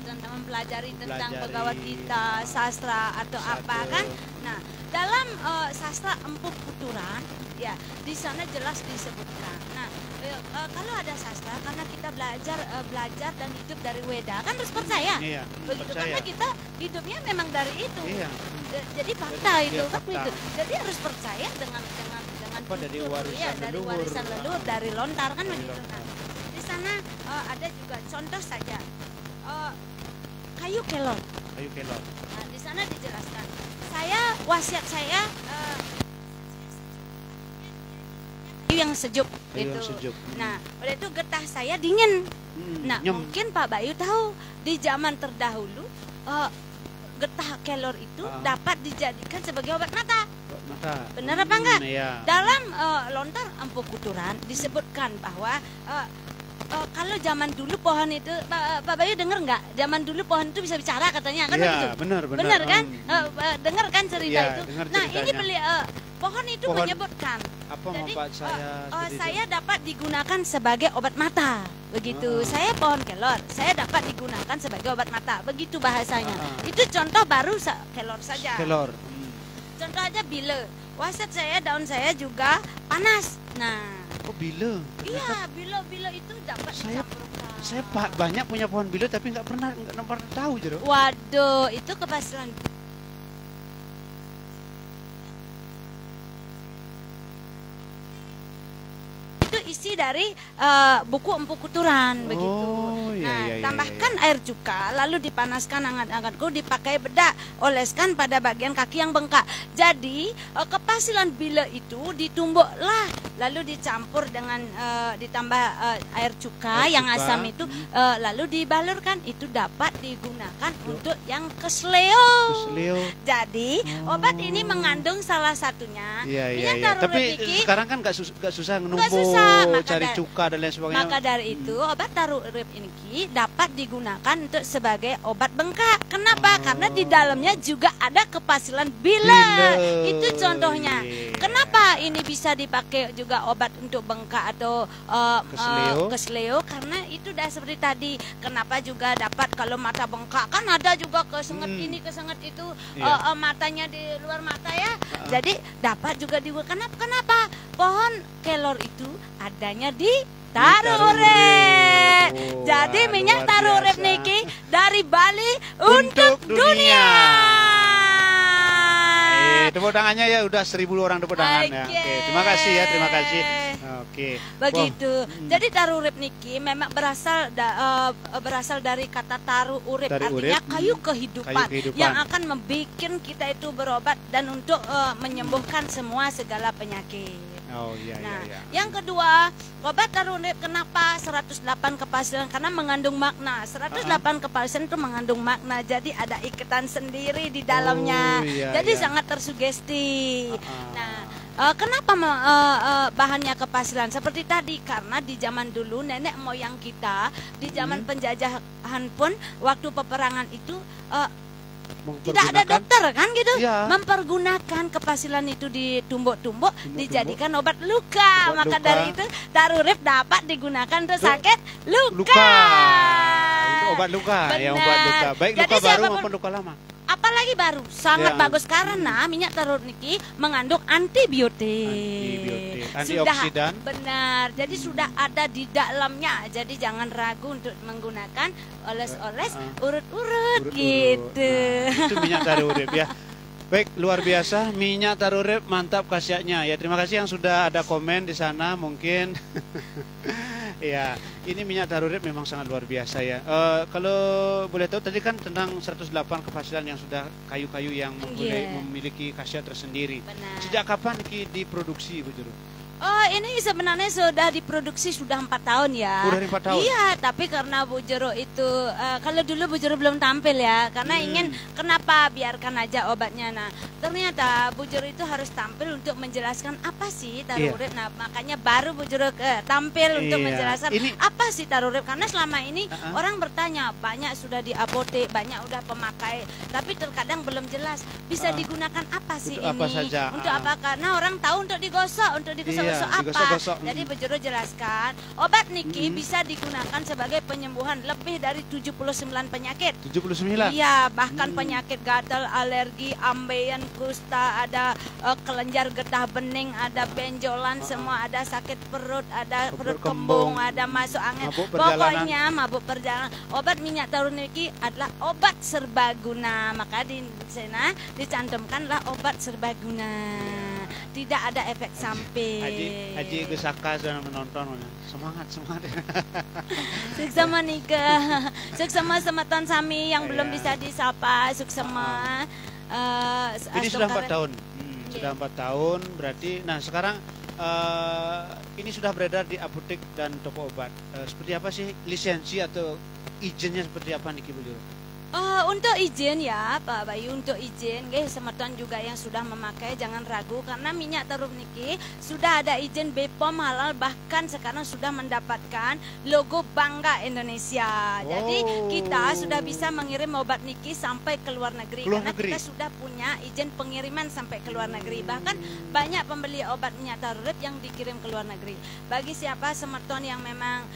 tentang mempelajari tentang Bhagavad Gita, sastra atau apa kan. Nah, dalam sastra Empu Puturan ya di sana jelas disebutkan. Nah, kalau ada sastra karena kita belajar dan hidup dari Weda kan harus percaya.
Iya,
Begitu
percaya.
karena kita hidupnya memang dari itu.
Iya.
Jadi fakta itu
Iya,
kan
fakta.
itu. Jadi harus percaya dengan
dari
kultur,
warisan
dari
leluhur.
warisan leluhur, dari lontar kan
Dari
begitu.
lontar.
Nah, di sana ada juga contoh saja kayu kelor.
Kayu kelor.
Nah, di sana dijelaskan. Wasiat saya kayu yang sejuk
Kayu
gitu.
yang sejuk.
Nah, pada itu getah saya dingin. Nah,
nyem.
mungkin Pak Bayu tahu di zaman terdahulu getah kelor itu dapat dijadikan sebagai obat mata.
Mata.
Benar apa enggak?
Iya.
Dalam lontar Empu Kuturan disebutkan bahwa kalau zaman dulu pohon itu, Pak Bayu dengar nggak? Zaman dulu pohon itu bisa bicara katanya kan
Iya,
begitu.
benar.
Benar kan? Dengar kan cerita
Iya,
itu.
dengar
Nah, ini
ceritanya.
pohon itu
Pohon-
menyebutkan.
Apa
Jadi
manfaat saya? seperti
saya
itu?
dapat digunakan sebagai obat mata. Begitu. Saya pohon kelor, saya dapat digunakan sebagai obat mata. Begitu bahasanya. Itu contoh baru kelor saja.
Kelor.
Contoh aja bila wasiat saya, daun saya juga panas. Nah,
Oh, bila?
iya, bila itu dapat
Saya-
dicampurkan.
Saya banyak punya pohon bila tapi nggak pernah tahu Jero.
Waduh, itu kepasilan. Itu isi dari buku Empu Kuturan begitu.
iya,
Nah,
iya,
tambahkan air cuka, lalu dipanaskan hangat-hangat, dipakai bedak, oleskan pada bagian kaki yang bengkak. Jadi kepasilan bila itu ditumbuklah, lalu dicampur dengan ditambah air cuka yang
cuka,
asam itu, lalu dibalurkan. Itu dapat digunakan untuk yang kesleo.
Kesleo.
Jadi obat ini mengandung salah satunya
Iya, iya,
minyak
iya.
taruh
Tapi
niki.
sekarang kan nggak susah
Nggak
numbuk,
susah, maka
cari
dari-
cuka dan lain sebagainya.
Maka dari itu obat taruh urip ini dapat digunakan untuk sebagai obat bengkak. Kenapa? Karena di dalamnya juga ada kepasilan bila. Itu contohnya.
Iya.
Kenapa ini bisa dipakai juga obat untuk bengkak atau kesleo? Karena itu dah seperti tadi. Kenapa juga dapat kalau mata bengkak kan ada juga kesengat ini kesengat itu,
Iya.
matanya di luar mata ya. Jadi dapat juga digunakan. Kenapa? Pohon kelor itu adanya di taruh urip.
Oh,
Jadi
wah,
minyak
luar
taruh urip
biasa.
niki dari Bali
Untuk
untuk dunia.
Tepuk tangannya ya, udah 1000 orang tepuk tangan ya. Oke, terima kasih ya, terima kasih. Oke.
Begitu.
Wow.
Jadi taruh urip niki memang berasal dari kata taruh urip,
Taruh
artinya
urip,
kayu kehidupan,
kayu kehidupan.
yang akan membuat kita itu berobat dan untuk menyembuhkan semua segala penyakit.
Oh iya,
Nah,
iya, iya.
yang kedua, obat taruh urip kenapa 108 kepasilan? Karena mengandung makna. 108 kepasilan itu mengandung makna. Jadi ada ikatan sendiri di dalamnya.
Oh, iya,
jadi
iya.
sangat tersugesti. Nah, Kenapa bahannya kepasilan? Seperti tadi, karena di zaman dulu nenek moyang kita di zaman penjajahan pun waktu peperangan itu tidak ada dokter kan gitu, mempergunakan kepasilan itu ditumbuk-tumbuk dijadikan obat luka. Maka dari itu tarurip dapat digunakan untuk sakit luka.
Untuk obat luka.
Benar.
Ya, obat luka. Baik
Jadi
luka baru maupun luka lama.
Apalagi baru sangat bagus karena minyak tarur niki mengandung antibiotik,
antioksidan.
Benar. Jadi sudah ada di dalamnya. Jadi jangan ragu untuk menggunakan oles-oles urut-urut gitu.
Nah, itu minyak tarurip ya. Baik, luar biasa minyak tarurip, mantap khasiatnya ya. Terima kasih yang sudah ada komen di sana mungkin. Ya, ini minyak tarurip memang sangat luar biasa ya. Kalau boleh tahu tadi kan tentang 108 kepasilan yang sudah kayu-kayu yang memiliki khasiat tersendiri.
Benar.
Sejak kapan diproduksi, Bu Jero?
Oh, ini sebenarnya sudah diproduksi sudah 4 tahun ya.
Sudah 4 tahun?
Iya, tapi karena Bu Jero itu, kalau dulu Bu Jero belum tampil ya, karena ingin kenapa biarkan aja obatnya. Nah, ternyata Bu Jero itu harus tampil untuk menjelaskan apa sih tarurip. Nah, makanya baru Bu Jero tampil untuk menjelaskan apa sih tarurip. Karena selama ini orang bertanya, banyak sudah di apotek, banyak udah pemakai, tapi terkadang belum jelas bisa digunakan apa sih
untuk
ini.
Apa saja?
Untuk apa? Karena orang tahu untuk digosok, untuk digosok. Apa? Jadi Bu Jero jelaskan, obat niki bisa digunakan sebagai penyembuhan lebih dari 79 penyakit.
79?
Iya, bahkan penyakit gatal, alergi, ambeien, kusta, ada kelenjar getah bening, ada benjolan, semua ada sakit perut, ada perut kembung, ada masuk angin. Pokoknya mabuk perjalanan. Obat minyak tarur niki adalah obat serbaguna. Maka di sana dicantumkanlah obat serbaguna. Tidak ada efek samping.
Haji Gusaka sudah menonton, semangat.
Suksema nikah, suksema sematan sami yang belum bisa disapa, suksema.
Ini sudah 4 tahun, sudah 4 tahun berarti. Nah sekarang ini sudah beredar di apotek dan toko obat. Seperti apa sih lisensi atau izinnya seperti apa nih Bu Jero?
Untuk izin ya Pak Bayu, untuk izin semeton juga yang sudah memakai jangan ragu karena minyak tarur niki sudah ada izin BPOM halal, bahkan sekarang sudah mendapatkan logo Bangga Indonesia. Jadi kita sudah bisa mengirim obat niki sampai ke luar negeri karena kita sudah punya izin pengiriman sampai ke luar negeri. Bahkan banyak pembeli obat minyak tarurip yang dikirim ke luar negeri. Bagi siapa semeton yang memang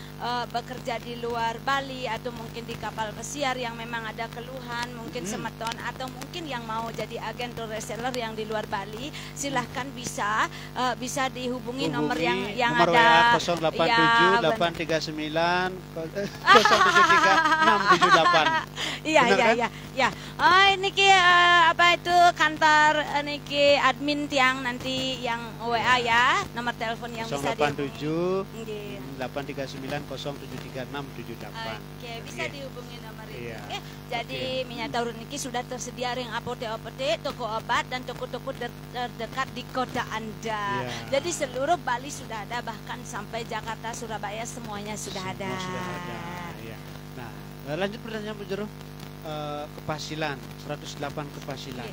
bekerja di luar Bali atau mungkin di kapal pesiar yang memang ada keluhan, mungkin semeton atau mungkin yang mau jadi agen atau reseller yang di luar Bali, silahkan bisa dihubungi nomor yang
nomor
ada
WA 087 839 073 678.
Iya. Ini apa itu kantor niki admin tiang nanti yang WA ya, nomor telepon yang bisa
087 839 073 678.
Oke, bisa dihubungi nomor itu. Jadi minyak tarur niki sudah tersedia ring apotek-apotek, toko obat dan toko-toko terdekat di kota Anda. Jadi seluruh Bali sudah ada, bahkan sampai Jakarta, Surabaya semuanya sudah ada.
Nah, lanjut pertanyaan Bu Jero. Kepasilan 108 kepasilan.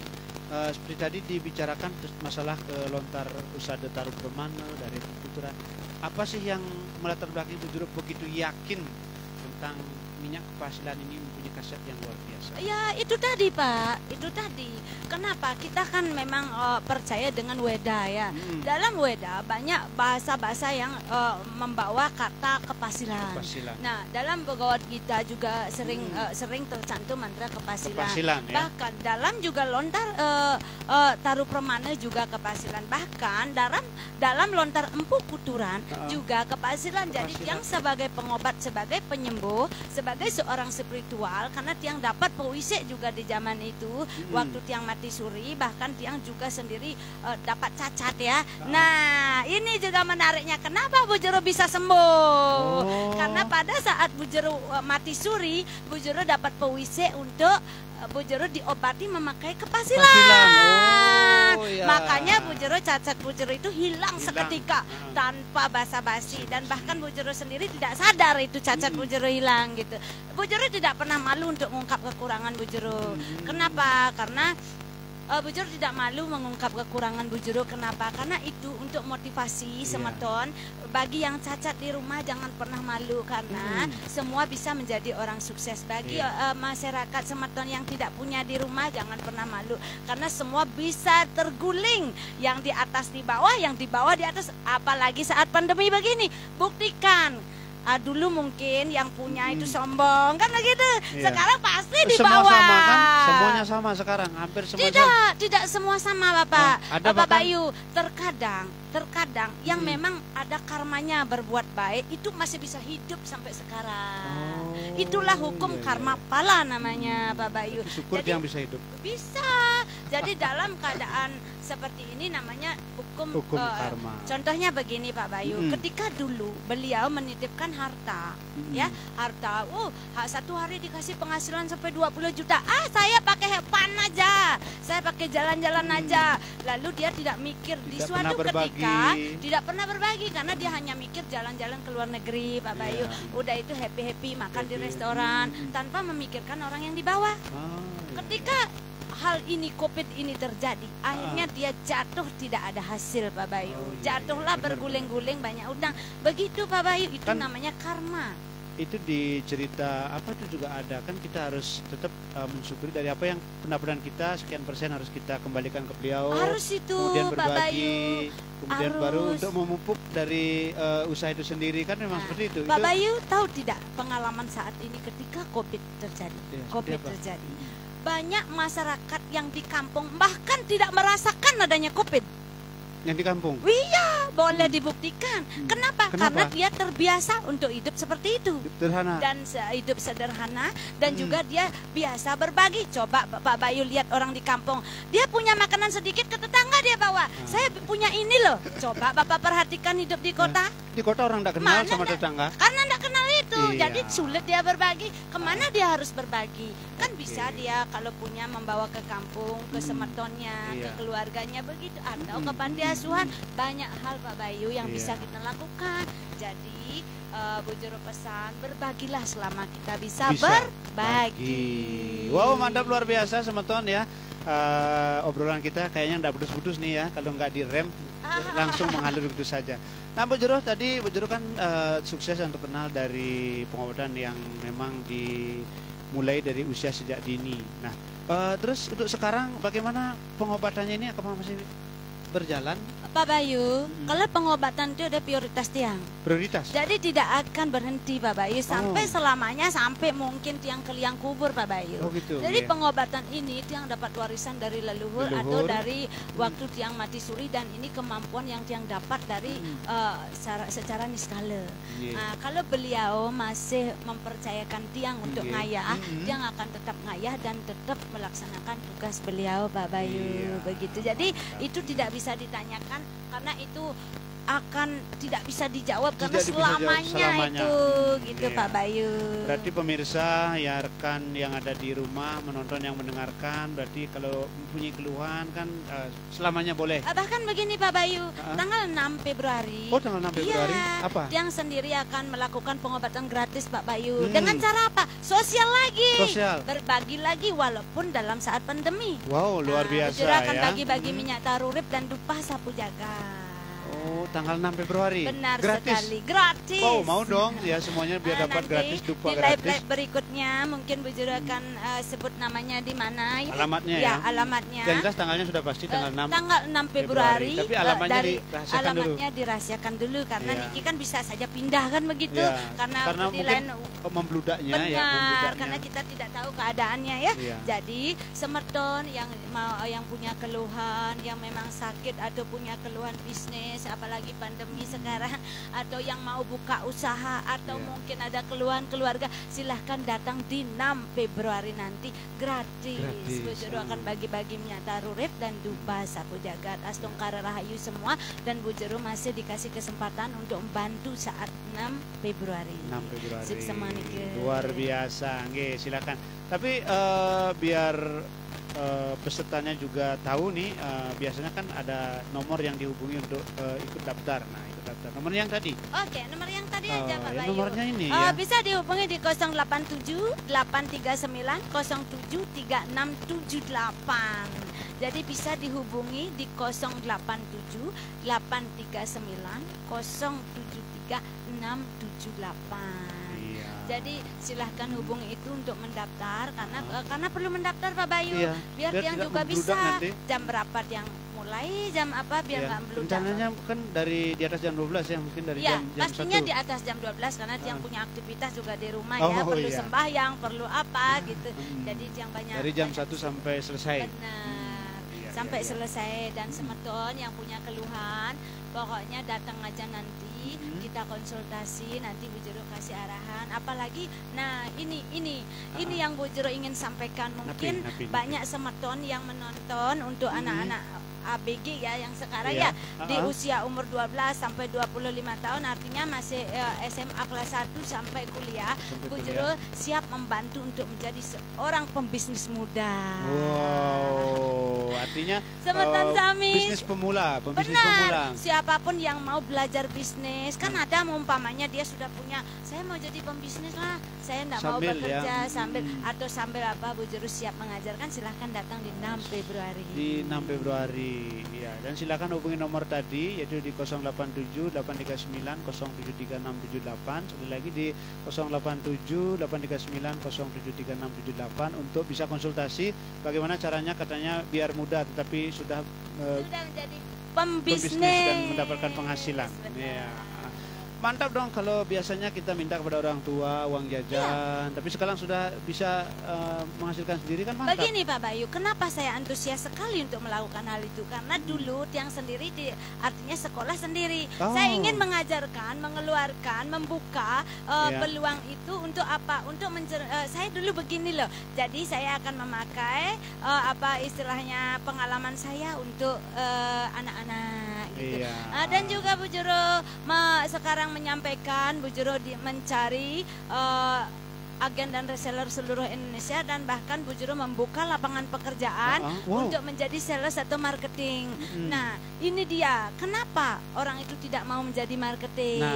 Seperti tadi dibicarakan masalah lontar usaha tarur permana dari kulturan. Apa sih yang melatar belakangi Bu Jero begitu yakin tentang minyak kepasilan ini mempunyai khasiat yang luar biasa?
Ya itu tadi Pak, itu tadi. Kenapa? Kita kan memang percaya dengan Weda ya. Dalam Weda banyak bahasa-bahasa yang membawa kata kepasilan. Nah dalam Bhagavad Gita juga sering tercantum mantra kepasilan. Bahkan dalam juga lontar taruh permana juga kepasilan. Bahkan dalam lontar empu kuturan juga kepasilan. Jadi yang sebagai pengobat, sebagai penyembuh, sebagai seorang spiritual, karena tiang dapat pewisik juga di zaman itu waktu tiang mati suri, bahkan tiang juga sendiri dapat cacat ya. Nah ini juga menariknya, kenapa Bu Jero bisa sembuh? Karena pada saat Bu Jero mati suri, Bu Jero dapat pewisik untuk Bu Jero diobati memakai kepasilan. Makanya Bu Jero, cacat Bu Jero itu hilang seketika tanpa basa-basi, dan bahkan Bu Jero sendiri tidak sadar itu cacat Bu Jero hilang gitu. Bu Jero tidak pernah malu untuk mengungkap kekurangan Bu Jero. Kenapa? Karena Bu Jero tidak malu mengungkap kekurangan Bu Jero. Kenapa? Karena itu untuk motivasi semeton. Bagi yang cacat di rumah jangan pernah malu, karena semua bisa menjadi orang sukses. Bagi masyarakat semeton yang tidak punya di rumah jangan pernah malu, karena semua bisa terguling. Yang di atas di bawah, yang di bawah di atas. Apalagi saat pandemi begini, buktikan. Dulu mungkin yang punya itu sombong kan begitu. Sekarang pasti di
Semua
bawah.
sama kan? Semuanya sama sekarang, hampir semua.
Tidak semua sama Bapak.
Ada
Bapak
bahkan-
Bayu, terkadang yang memang ada karmanya berbuat baik itu masih bisa hidup sampai sekarang. Itulah hukum karma pala namanya Pak Bayu.
Syukur
Jadi
yang bisa hidup.
bisa. Jadi dalam keadaan seperti ini namanya hukum
Karma.
Contohnya begini Pak Bayu, ketika dulu beliau menitipkan harta, ya harta, satu hari dikasih penghasilan sampai 20 juta. Saya pakai hepan aja, saya pakai jalan-jalan aja. Lalu dia tidak mikir di
Tidak
suatu
pernah
ketika
berbagi.
tidak pernah berbagi, karena dia hanya mikir jalan-jalan ke luar negeri Pak Bayu. Udah itu happy makan di restoran tanpa memikirkan orang yang di bawah. Ketika hal ini, COVID ini terjadi, akhirnya dia jatuh, tidak ada hasil Pak Bayu. Jatuhlah berguling-guling, banyak utang. Begitu Pak Bayu, itu
Kan
namanya karma.
Itu di cerita apa itu juga ada kan, kita harus tetap mensyukuri dari apa yang pendapatan kita sekian persen harus kita kembalikan ke beliau.
Harus itu
kemudian
Pak
berbagi,
Bayu.
kemudian baru
Harus.
untuk memupuk dari usaha itu sendiri kan, memang seperti itu.
Pak
Itu-
Bayu tahu tidak pengalaman saat ini ketika COVID terjadi?
Ya,
COVID
seperti apa?
terjadi. Banyak masyarakat yang di kampung bahkan tidak merasakan adanya COVID.
Yang di kampung.
Iya, boleh dibuktikan. Kenapa?
Kenapa?
Karena dia terbiasa untuk hidup seperti itu.
Sederhana.
Dan hidup sederhana, dan juga dia biasa berbagi. Coba Pak Bayu lihat orang di kampung, dia punya makanan sedikit, ke tetangga dia bawa. Saya punya ini loh. Coba Bapak perhatikan hidup di kota.
Di kota orang tidak kenal
Mana
sama
ndak-
tetangga.
Karena tidak kenal itu,
Iya.
jadi sulit dia berbagi. Kemana dia harus berbagi? Kan bisa dia kalau punya membawa ke kampung, ke semetonnya, ke
Iya.
keluarganya begitu, atau ke panti asuhan. Banyak hal Pak Bayu yang bisa
Iya.
kita lakukan. Jadi Bu Jero pesan, berbagilah selama kita bisa,
Bisa
berbagi.
Wow, mantap, luar biasa semeton ya. Obrolan kita kayaknya nggak putus-putus nih ya, kalau nggak direm langsung mengalir begitu saja. Nah Bu Jero, tadi Bu Jero kan sukses dan terkenal dari pengobatan yang memang dimulai dari usia sejak dini. Nah terus untuk sekarang bagaimana pengobatannya ini, apakah masih berjalan?
Pak Bayu, kalau pengobatan itu ada prioritas tiang.
Prioritas?
Jadi tidak akan berhenti Pak Bayu sampai selamanya, sampai mungkin tiang ke liang kubur Pak Bayu.
Oh gitu.
Jadi
iya.
pengobatan ini tiang dapat warisan dari leluhur atau dari waktu tiang mati suri, dan ini kemampuan yang tiang dapat dari secara niskala.
Iya.
Nah, kalau beliau masih mempercayakan tiang untuk
Iya.
ngayah, tiang akan tetap ngayah dan tetap melaksanakan tugas beliau Pak Bayu.
Iya.
Begitu. Jadi itu tidak bisa ditanyakan, karena itu akan tidak bisa dijawab karena
Tidak bisa dijawab
selamanya
selamanya.
itu gitu
Iya.
Pak Bayu.
Berarti pemirsa ya, rekan yang ada di rumah menonton, yang mendengarkan, berarti kalau mempunyai keluhan kan selamanya boleh.
Bahkan begini Pak Bayu, tanggal 6 Februari.
Oh, tanggal 6 Februari.
Iya,
Apa?
Tiang sendiri akan melakukan pengobatan gratis Pak Bayu. Dengan cara apa? Sosial lagi.
Sosial.
Berbagi lagi walaupun dalam saat pandemi.
Wow, luar biasa
Bu Jero akan
ya.
bagi-bagi minyak tarurip dan dupa sapu jaga.
Oh, tanggal 6 Februari.
Benar
gratis.
sekali, gratis.
Oh, mau dong ya semuanya biar dapat
Nanti
gratis, dupa
di
gratis.
live berikutnya mungkin Bu Jero akan sebut namanya di mana ya.
Alamatnya
ya.
ya.
Alamatnya.
Yang jelas tanggalnya sudah pasti tanggal 6.
Tanggal 6 Februari.
Tapi alamatnya dirahasiakan dulu.
Alamatnya dirahasiakan dulu karena
Iya.
Niki kan bisa saja pindah kan begitu,
Iya,
karena di
mungkin
lain
membludaknya
benar,
ya, membludaknya.
karena kita tidak tahu keadaannya ya.
Iya.
Jadi semeton yang punya keluhan, yang memang sakit atau punya keluhan bisnis, apalagi pandemi sekarang, atau yang mau buka usaha, atau
Iya.
mungkin ada keluhan keluarga, silahkan datang di 6 Februari nanti gratis.
Gratis.
Bu Jero akan bagi-bagi minyak tarurip dan dupa sapu jagat, astungkara rahayu semua, dan Bu Jero masih dikasih kesempatan untuk membantu saat 6 Februari.
6 Februari.
Sukses manike.
Luar biasa. Nggih, silakan. Tapi biar pesertanya juga tahu nih, biasanya kan ada nomor yang dihubungi untuk ikut daftar. Nah, ikut daftar. Nomor yang tadi.
Oke, nomor yang tadi aja Pak Bayu.
Nomornya ini ya.
Bisa dihubungi di 087 839 073678. Jadi bisa dihubungi di 087 839 073678. Jadi silahkan hubungi itu untuk mendaftar karena perlu mendaftar Pak Bayu. Biar yang juga bisa nanti. Jam berapa yang mulai, jam apa biar nggak meludak.
Rencananya kan dari di atas jam 12 ya, mungkin dari jam
pastinya
1.
Di atas jam 12 karena yang punya aktivitas juga di rumah perlu sembahyang, perlu apa gitu. Jadi yang banyak
dari jam 1 sampai selesai.
Benar. Sampai selesai. Dan semeton yang punya keluhan pokoknya datang aja nanti, kita konsultasi, nanti Bu Jero kasih arahan. Apalagi ini yang Bu Jero ingin sampaikan, mungkin banyak semeton yang menonton untuk anak-anak ABG ya yang sekarang di usia umur 12 sampai 25 tahun, artinya masih SMA kelas 1 sampai kuliah. Bu Jero siap membantu untuk menjadi seorang pembisnis muda.
Wow, artinya
semeton sami
bisnis pemula, pembisnis
pemula. Siapapun yang mau belajar bisnis, kan ada umpamanya dia sudah punya, saya mau jadi pembisnis lah, saya enggak mau bekerja sambil apa, Bu Jero siap mengajarkan. Silahkan datang di 6 Februari. Di
6 Februari. Ya, dan silakan hubungi nomor tadi yaitu di 087 839 073678. Sekali lagi di 087 839 073678 untuk bisa konsultasi bagaimana caranya, katanya biar mudah tetapi sudah
menjadi pembisnis
dan mendapatkan penghasilan. Ya. Mantap dong kalau biasanya kita minta kepada orang tua uang jajan, tapi sekarang sudah bisa menghasilkan sendiri, kan mantap.
Begini Pak Bayu, kenapa saya antusias sekali untuk melakukan hal itu? Karena dulu yang sendiri artinya sekolah sendiri. Saya ingin mengajarkan, mengeluarkan, membuka peluang itu untuk apa? Untuk saya dulu begini loh. Jadi saya akan memakai apa istilahnya pengalaman saya untuk anak-anak gitu. Dan juga Bu Jero sekarang menyampaikan, Bu Jero mencari agen dan reseller seluruh Indonesia, dan bahkan Bu Jero membuka lapangan pekerjaan untuk menjadi sales atau marketing. Nah, ini dia kenapa orang itu tidak mau menjadi marketing.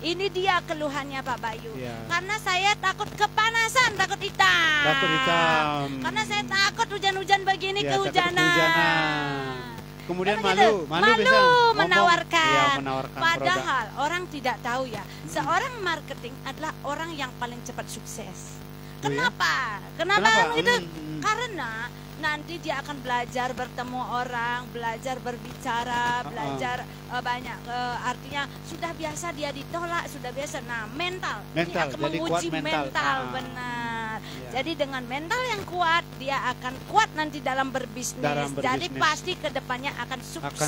Ini dia keluhannya Pak Bayu. Karena saya takut kepanasan, takut hitam. Karena saya takut hujan-hujan begini kehujanan.
Kemudian
malu menawarkan. Padahal
produk.
Orang tidak tahu ya, seorang marketing adalah orang yang paling cepat sukses. Kenapa? Kenapa? Itu karena nanti dia akan belajar bertemu orang, belajar berbicara, belajar banyak. Artinya sudah biasa dia ditolak, sudah biasa. Nah, mental dia akan menguji mental. Benar. Jadi dengan mental yang kuat, dia akan kuat nanti dalam berbisnis. Jadi pasti kedepannya akan sukses.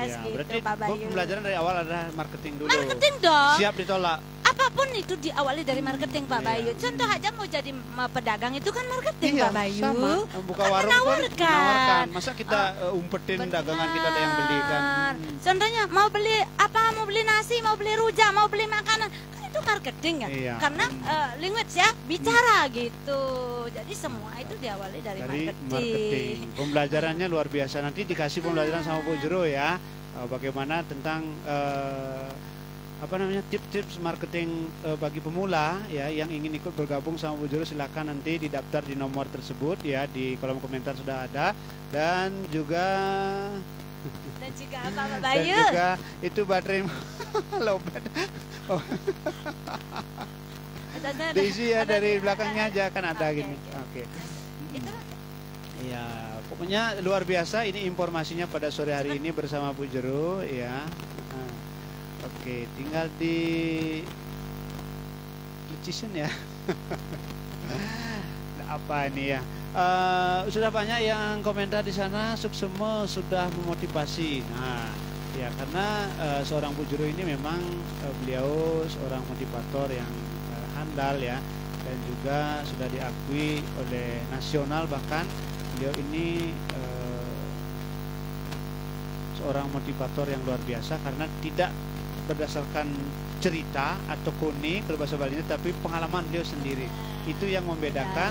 Gitu,
berarti
Pak Bayu.
Pembelajaran dari awal adalah marketing dulu.
Marketing dong.
Siap ditolak.
Apapun itu diawali dari marketing Pak Bayu. Contoh aja mau jadi pedagang itu kan marketing Pak Bayu.
Sama. Buka warung menawarkan. Masa kita umpetin dagangan kita ada yang beli kan.
Contohnya mau beli apa? Mau beli nasi, mau beli rujak, mau beli makanan. Kan itu marketing ya. Karena language ya, bicara gitu. Jadi semua itu diawali dari marketing.
Pembelajarannya luar biasa. Nanti dikasih pembelajaran sama Bu Jero ya. Bagaimana tentang tips-tips marketing bagi pemula ya, yang ingin ikut bergabung sama Bu Jero, silakan nanti didaftar di nomor tersebut ya, di kolom komentar sudah ada. Dan juga
apa Pak Bayu?
Dan juga itu baterai lowbat. Diisi ya dari belakangnya aja kan ada gini. Oke. Ya, pokoknya luar biasa ini informasinya pada sore hari ini bersama Bu Jero ya. Oke, tinggal di Lucian ya. Apa ini ya? Sudah banyak yang komentar di sana, semua sudah memotivasi. Nah, ya karena seorang Bu Jero ini memang beliau seorang motivator yang handal ya, dan juga sudah diakui oleh nasional, bahkan beliau ini seorang motivator yang luar biasa karena tidak berdasarkan cerita atau koni kalau bahasa Bali, tapi pengalaman beliau sendiri. Itu yang membedakan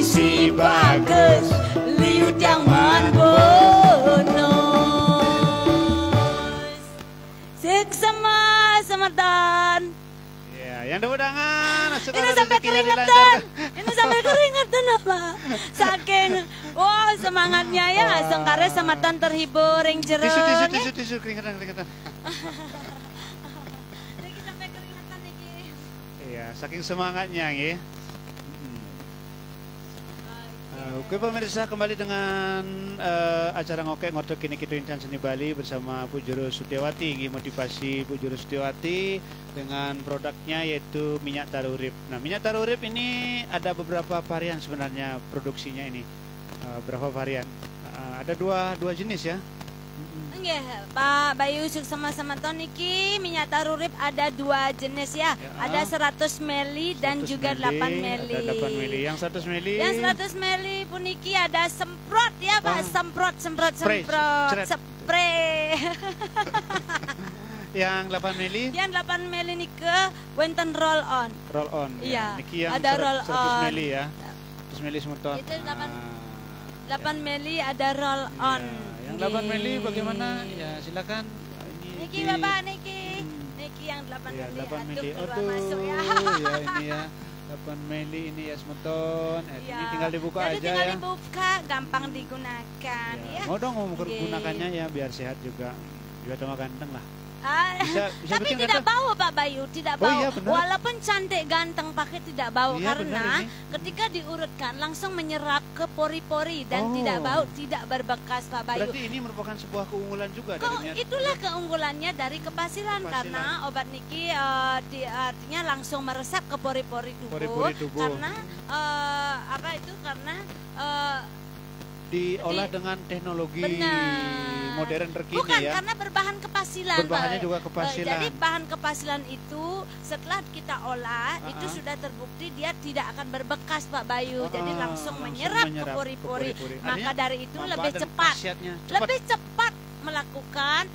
si bagus, liut yang bonus. Seksama sematan.
Ya, yang tepuk tangan.
Ini sampai keringetan. Ini sampai keringetan apa? Saking semangatnya ya, sengkare sematan terhibur ring jero.
Tisu keringetan.
Niki sampai keringetan niki.
Iya, saking semangatnya nggih. Oke pemirsa, kembali dengan acara ngokek ngotot kini kita Insan Seni Bali bersama Bu Jero Sutiawati. Ini motivasi Bu Jero Sutiawati dengan produknya yaitu minyak tarurip. Nah, minyak tarurip ini ada beberapa varian sebenarnya produksinya ini. Berapa varian? Ada dua jenis ya.
Nggih, Pak Bayu sama niki minyak tarurip ada 2 jenis ya. Ada 100 ml dan juga 8 ml.
Ada 8 ml. Yang 100 ml.
Yang 100 ml puniki ada semprot ya, Pak. Semprot. Spray.
Yang 8 ml?
Yang 8 ml nike wonten roll on.
Roll on.
Iya.
Niki yang
ada roll
100 ml ya. 100 ml semeton.
Itu 8 ml ada roll on.
Yang 8 mili bagaimana? Ya silakan.
Niki Bapak, Niki yang 8
ya,
mili.
8 mili.
Aduh, masuk ya.
Ya ini ya. 8 mili ini ya semeton.
Ya.
Ini tinggal dibuka
jadi
aja
tinggal
ya.
dibuka, gampang digunakan ya.
Mau dong menggunakannya ya biar sehat juga. Juga tambah ganteng lah. Bisa
Tapi tidak bau Pak Bayu, tidak bau.
Iya,
walaupun cantik ganteng pakai tidak bau
iya,
karena ketika diurutkan langsung menyerap ke pori-pori dan tidak bau, tidak berbekas Pak Bayu.
Berarti ini merupakan sebuah keunggulan juga
itulah keunggulannya dari kepasilan karena obat niki artinya langsung meresap ke pori-pori tubuh. Karena karena
diolah dengan teknologi modern terkini.
Bukan,
ya.
Karena berbahan kepasilan.
Berbahannya juga kepasilan.
Jadi bahan kepasilan itu setelah kita olah itu sudah terbukti dia tidak akan berbekas Pak Bayu. Jadi langsung menyerap ke pori-pori. Maka dari itu lebih cepat cepat melakukan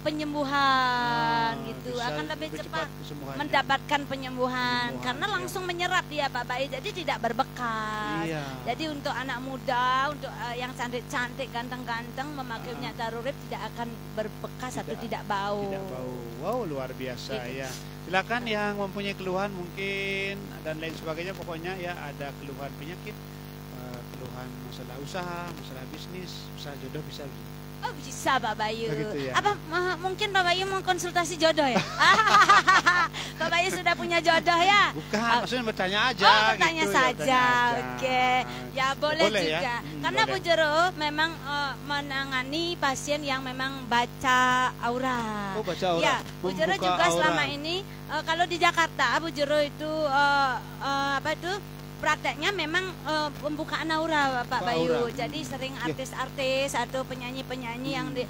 penyembuhan gitu, akan lebih cepat mendapatkan penyembuhan karena langsung menyerap dia Pak Bayu, jadi tidak berbekas. Jadi untuk anak muda, untuk yang cantik-cantik, ganteng-ganteng memakai minyak tarurip tidak akan berbekas atau tidak bau.
Wow, luar biasa ya. Silakan yang mempunyai keluhan mungkin dan lain sebagainya, pokoknya ya ada keluhan penyakit, keluhan masalah usaha, masalah bisnis, usaha jodoh bisa.
Oh bisa Pak Bayu.
Begitu, ya?
Apa mungkin Pak Bayu mau konsultasi jodoh ya? Pak Bayu sudah punya jodoh ya?
Bukan, maksudnya bertanya aja.
Oh bertanya
gitu,
saja, oke. Ya boleh juga.
Ya?
Karena Bu Jero memang menangani pasien yang memang baca aura.
Oh baca aura.
Ya, Bu Jero juga selama ini kalau di Jakarta Bu Jero itu prakteknya memang pembukaan aura Pak Bayu. Jadi sering artis-artis atau penyanyi-penyanyi yang di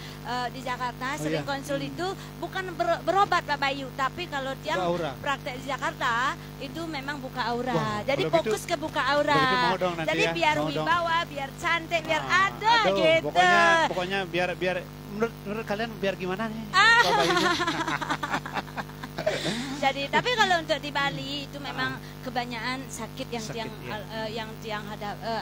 Jakarta sering konsul itu bukan berobat Pak Bayu, tapi kalau yang praktek di Jakarta itu memang buka aura. Jadi fokus ke buka aura. Jadi biar wibawa, biar cantik, biar ada gitu.
Pokoknya biar menurut kalian biar gimana nih Pak Bayunya?
Jadi tapi kalau untuk di Bali itu memang kebanyakan sakit yang tiang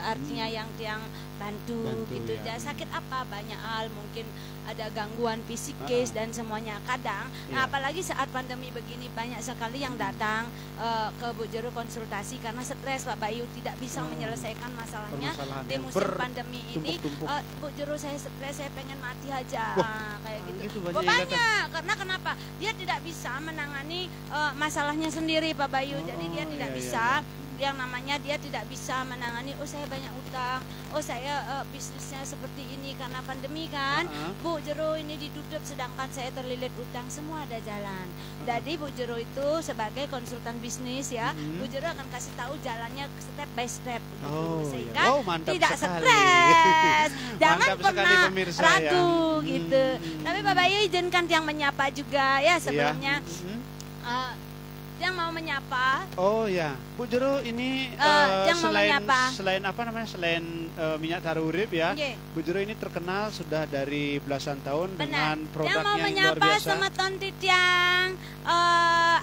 artinya yang tiang bantu gitu.
Ya.
Sakit apa banyak hal, mungkin ada gangguan psikis dan semuanya kadang. Nah, apalagi saat pandemi begini banyak sekali yang datang ke Bu Jero konsultasi karena stres Pak Bayu, tidak bisa menyelesaikan masalahnya di musim pandemi ini. Bu Jero saya stres, saya pengen mati aja. Kayak gitu. Banyak karena kenapa? Dia tidak bisa menangani masalahnya sendiri Pak Bayu. Jadi dia tidak bisa yang namanya dia tidak bisa menangani, oh saya banyak utang, oh saya bisnisnya seperti ini karena pandemi kan. Bu Jero ini ditutup sedangkan saya terlilit utang, semua ada jalan. Jadi Bu Jero itu sebagai konsultan bisnis ya, Bu Jero akan kasih tahu jalannya step by step sehingga tidak stres. Jangan pernah ragu gitu. Tapi Pak Bayu izinkan yang menyapa juga ya sebelumnya. Tiang mau menyapa.
Oh ya, Bu Jero ini
Tiang mau menyapa.
selain apa namanya? Selain minyak taru urip ya.
Nggih.
Bu Jero ini terkenal sudah dari belasan tahun
Benar.
dengan produk
Tiang mau
yang luar
menyapa
biasa.
sama Ton Titiang,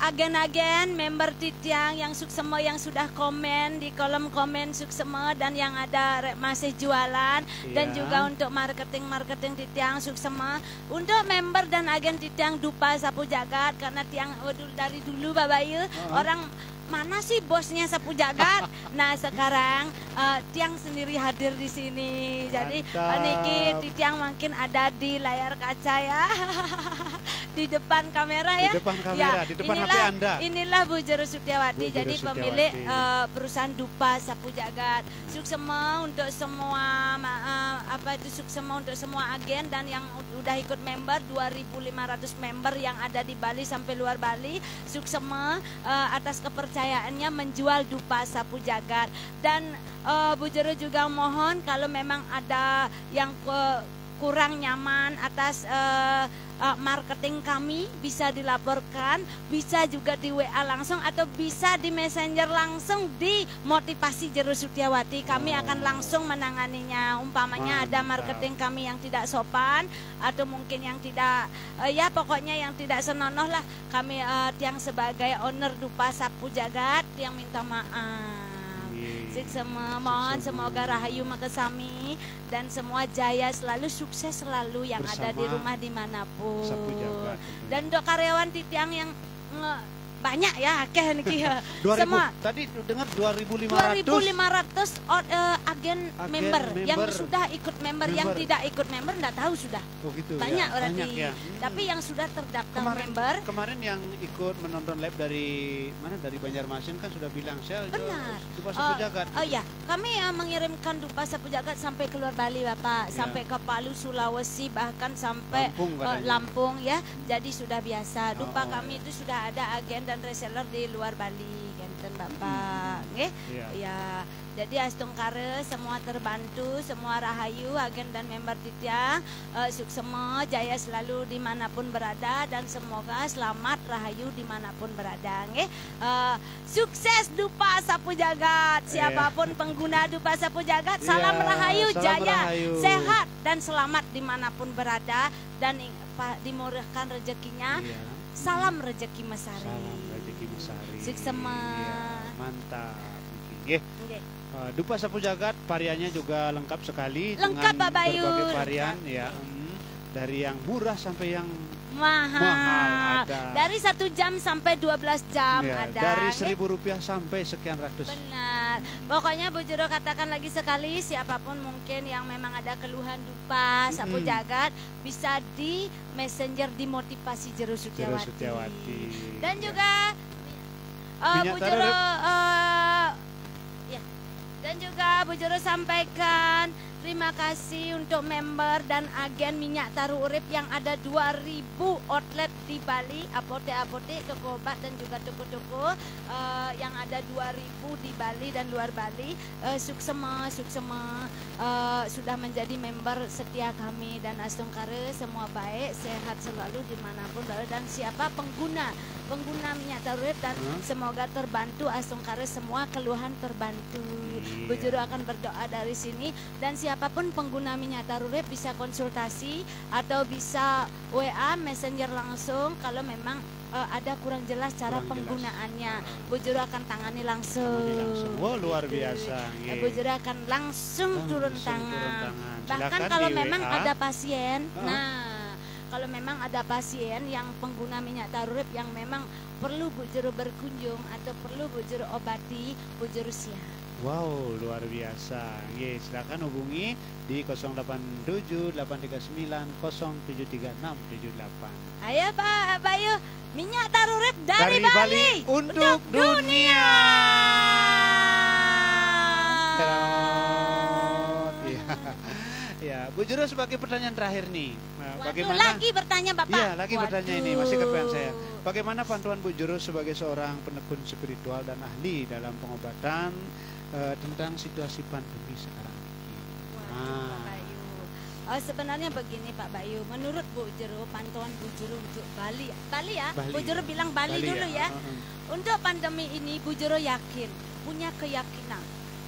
agen-agen, member Titiang yang suksema yang sudah komen di kolom komen suksema dan yang ada masih jualan dan
Iya.
juga untuk marketing Titiang suksema untuk member dan agen Titiang Dupa Sapu Jagat karena Tiang dari dulu Bapak Yu orang mana sih bosnya Sapu Jagat. Nah sekarang Tiang sendiri hadir di sini. Jadi
Mantap.
niki Tiang makin ada di layar kaca ya. Di depan kamera ya.
Di depan kamera, di depan HP Anda.
Inilah Bu Jero Sutiawati.
Bu Jero
Jadi
Sutiawati.
pemilik perusahaan Dupa Sapu Jagat. Suksema untuk semua suksema untuk semua agen dan yang udah ikut member 2.500 member yang ada di Bali sampai luar Bali. Suksema atas kepercayaannya menjual Dupa Sapu Jagat dan Bu Jero juga mohon kalau memang ada yang kurang nyaman atas marketing kami bisa dilaporkan, bisa juga di WA langsung atau bisa di Messenger langsung di Motivasi Jero Sutiawati. Kami akan langsung menanganinya. Umpamanya ada marketing kami yang tidak sopan atau mungkin yang tidak ya pokoknya yang tidak senonoh lah. Kami Tiang sebagai owner Dupa Sapu Jagat yang minta maaf. Semua mohon semoga rahayu makasami dan semua jaya selalu, sukses selalu yang
Bersama
ada di rumah dimanapun.
Sapu Jagat.
Dan untuk karyawan Titiang yang banyak ya akeh niki ya.
2000,
Semua
tadi dengar 2.500
agen member yang
member.
sudah ikut member, yang tidak ikut member enggak tahu sudah.
Oh gitu
Banyak
ya.
berarti.
Banyak ya.
Tapi yang sudah terdaftar member
Kemarin yang ikut menonton live dari mana? Dari Banjarmasin kan sudah bilang saya
benar.
Dupa Sapu Jagat.
Oh ya, kami mengirimkan Dupa Sapu Jagat sampai keluar Bali Bapak, sampai ke Palu, Sulawesi, bahkan sampai
Lampung katanya.
Lampung ya. Jadi sudah biasa. Dupa
Oh,
kami itu sudah ada agen dan reseller di luar Bali, genten Bapak. Nggih?
Iya.
Ya. Jadi astung kare semua terbantu, semua rahayu agen dan member Titiang suksema jaya selalu dimanapun berada dan semoga selamat rahayu dimanapun berada. Nggih. Sukses Dupa Sapu Jagat. Siapapun pengguna Dupa Sapu Jagat, salam
Iya,
rahayu,
salam
jaya,
rahayu.
sehat dan selamat dimanapun berada dan dimurahkan rezekinya.
Iya.
Salam rezeki Mesari.
Salam rezeki Mesari.
Suksema.
Iya, mantap. Nggih.
Nggih.
Dupa Sapu Jagat variannya juga lengkap sekali
Lengkap,
dengan
Bapak Yu.
berbagai varian ya. Dari yang murah sampai yang
Mahal.
ada.
Dari 1 jam sampai 12 jam
ya,
ada.
dari
Nggih.
Rp1.000 sampai sekian ratus.
Benar. Pokoknya Bu Jero katakan lagi sekali, siapapun mungkin yang memang ada keluhan Dupa Sapu Jagat bisa di Messenger di Motivasi Jero
Jero
Sutiawati.
Sutiawati.
Dan
Ya.
juga
Minyak
Bu
taruh,
Jero
Rep.
ya. Dan juga Bu Jero sampaikan terima kasih untuk member dan agen minyak taru urip yang ada 2.000 outlet di Bali, apotek-apotek, toko obat dan juga toko-toko yang ada 2.000 di Bali dan luar Bali. Suksema sudah menjadi member setia kami dan astung kare semua baik, sehat selalu dimanapun berada dan siapa pengguna minyak taru urip dan semoga terbantu astung kare semua keluhan terbantu. Bu Jero akan berdoa dari sini dan siapapun pengguna minyak taru urip bisa konsultasi atau bisa WA Messenger langsung kalau memang ada kurang jelas cara penggunaannya. Bu Jero akan tangani langsung.
Wah, luar biasa. nggih.
Bu Jero akan langsung turun tangan. Bahkan kalau memang ada pasien, kalau memang ada pasien yang pengguna minyak taru urip yang memang perlu Bu Jero berkunjung atau perlu Bu Jero obati, Bu Jero siap.
Wow, luar biasa. Nggih, silakan hubungi di 087 839 073678.
Ayo Pak Bayu, minyak taru urip dari Bali
untuk dunia. Ya, Bu Jero sebagai pertanyaan terakhir nih. Bagaimana
lagi bertanya Bapak?
Iya, lagi bertanya ini, masih kepengen saya. Bagaimana pantuan Bu Jero sebagai seorang penekun spiritual dan ahli dalam pengobatan tentang situasi pandemi sekarang ini?
Waduh, Pak Bayu. Sebenarnya begini Pak Bayu, menurut Bu Jero, pantauan Bu Jero untuk Bali ya,
Bali.
Bu Jero bilang Bali dulu ya. Untuk pandemi ini Bu Jero yakin, punya keyakinan.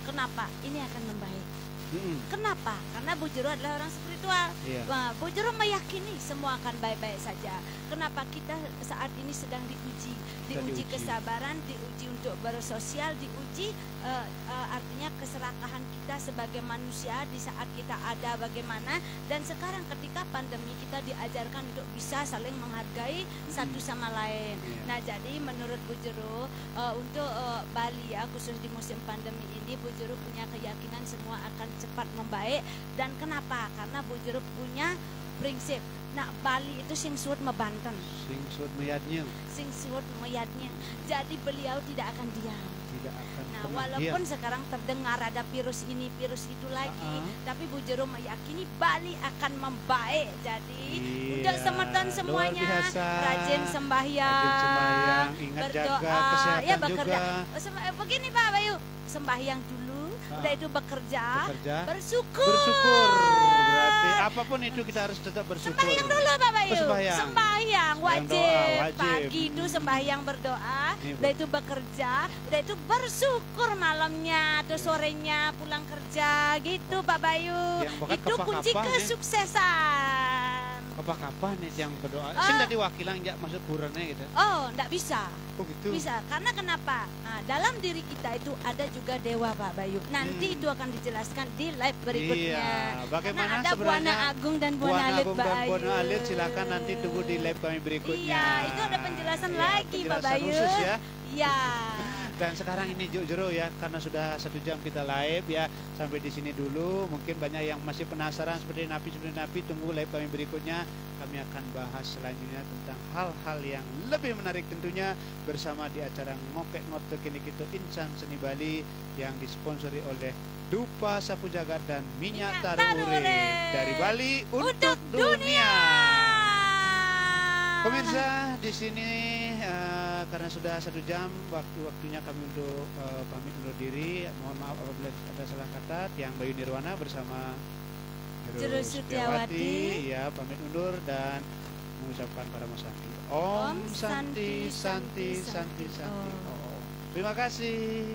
Kenapa? Ini akan membaik. Kenapa? Karena Bu Jero adalah orang spiritual. Wah, Bu Jero meyakini semua akan baik-baik saja. Kenapa? Kita saat ini sedang diuji kesabaran, diuji untuk bersosial, diuji artinya keserakahan kita sebagai manusia di saat kita ada bagaimana. Dan sekarang ketika pandemi kita diajarkan untuk bisa saling menghargai satu sama lain. Nah, jadi menurut Bu Jero untuk Bali ya, khusus di musim pandemi ini, Bu Jero punya keyakinan semua akan cepat membaik. Dan kenapa? Karena Bu Jero punya prinsip. Nah, Bali itu sing suut mebanten.
Sing suut meyatnya.
Sing suut meyatnya. Jadi beliau tidak akan diam.
Tidak akan.
Nah, walaupun sekarang terdengar ada virus ini, virus itu lagi, tapi Bu Jero meyakini Bali akan membaik. Jadi untuk semeton semuanya rajin sembahyang,
ingat
berdoa,
jaga kesehatan
ya bekerja.
juga.
Begini Pak Bayu, sembahyang dulu, udah itu bekerja, bersyukur.
Berarti apapun itu kita harus tetap bersyukur.
Sembahyang dulu Pak Bayu. Sembahyang wajib.
Wajib.
Pagi itu sembahyang berdoa, udah itu bekerja, udah itu bersyukur malamnya atau sorenya pulang kerja gitu Pak Bayu. Itu kunci kesuksesan.
Kapan nih yang berdoa? Sing tadi wakilan ya masuk burannya gitu.
Oh, enggak bisa.
Oh gitu.
Bisa, karena kenapa? Nah, dalam diri kita itu ada juga dewa Pak Bayu. Nanti itu akan dijelaskan di live berikutnya.
Iya, bagaimana
karena ada
sebenarnya
Buana Agung dan Buana Alit Pak Bayu.
Buana Alit silakan nanti tunggu di live kami berikutnya.
Iya, itu ada penjelasan lagi Pak Bayu.
Khusus ya.
Iya.
Dan sekarang ini Jero ya, karena sudah 1 jam kita live ya, sampai di sini dulu. Mungkin banyak yang masih penasaran seperti Napi, tunggu live kami berikutnya. Kami akan bahas selanjutnya tentang hal-hal yang lebih menarik tentunya bersama di acara Ngokek Ngoto Kini Gitu Insan Seni Bali yang disponsori oleh Dupa Sapu Jagat dan Minyak Taruh Urip dari Bali untuk dunia. Pemirsa, di sini karena sudah 1 jam waktunya kami untuk pamit undur diri. Mohon maaf apabila ada salah kata. Yang Bayu Nirwana bersama
Jero Setiawati
ya pamit undur dan mengucapkan para Santi. Om Santi Santi Santi Santi. Terima kasih.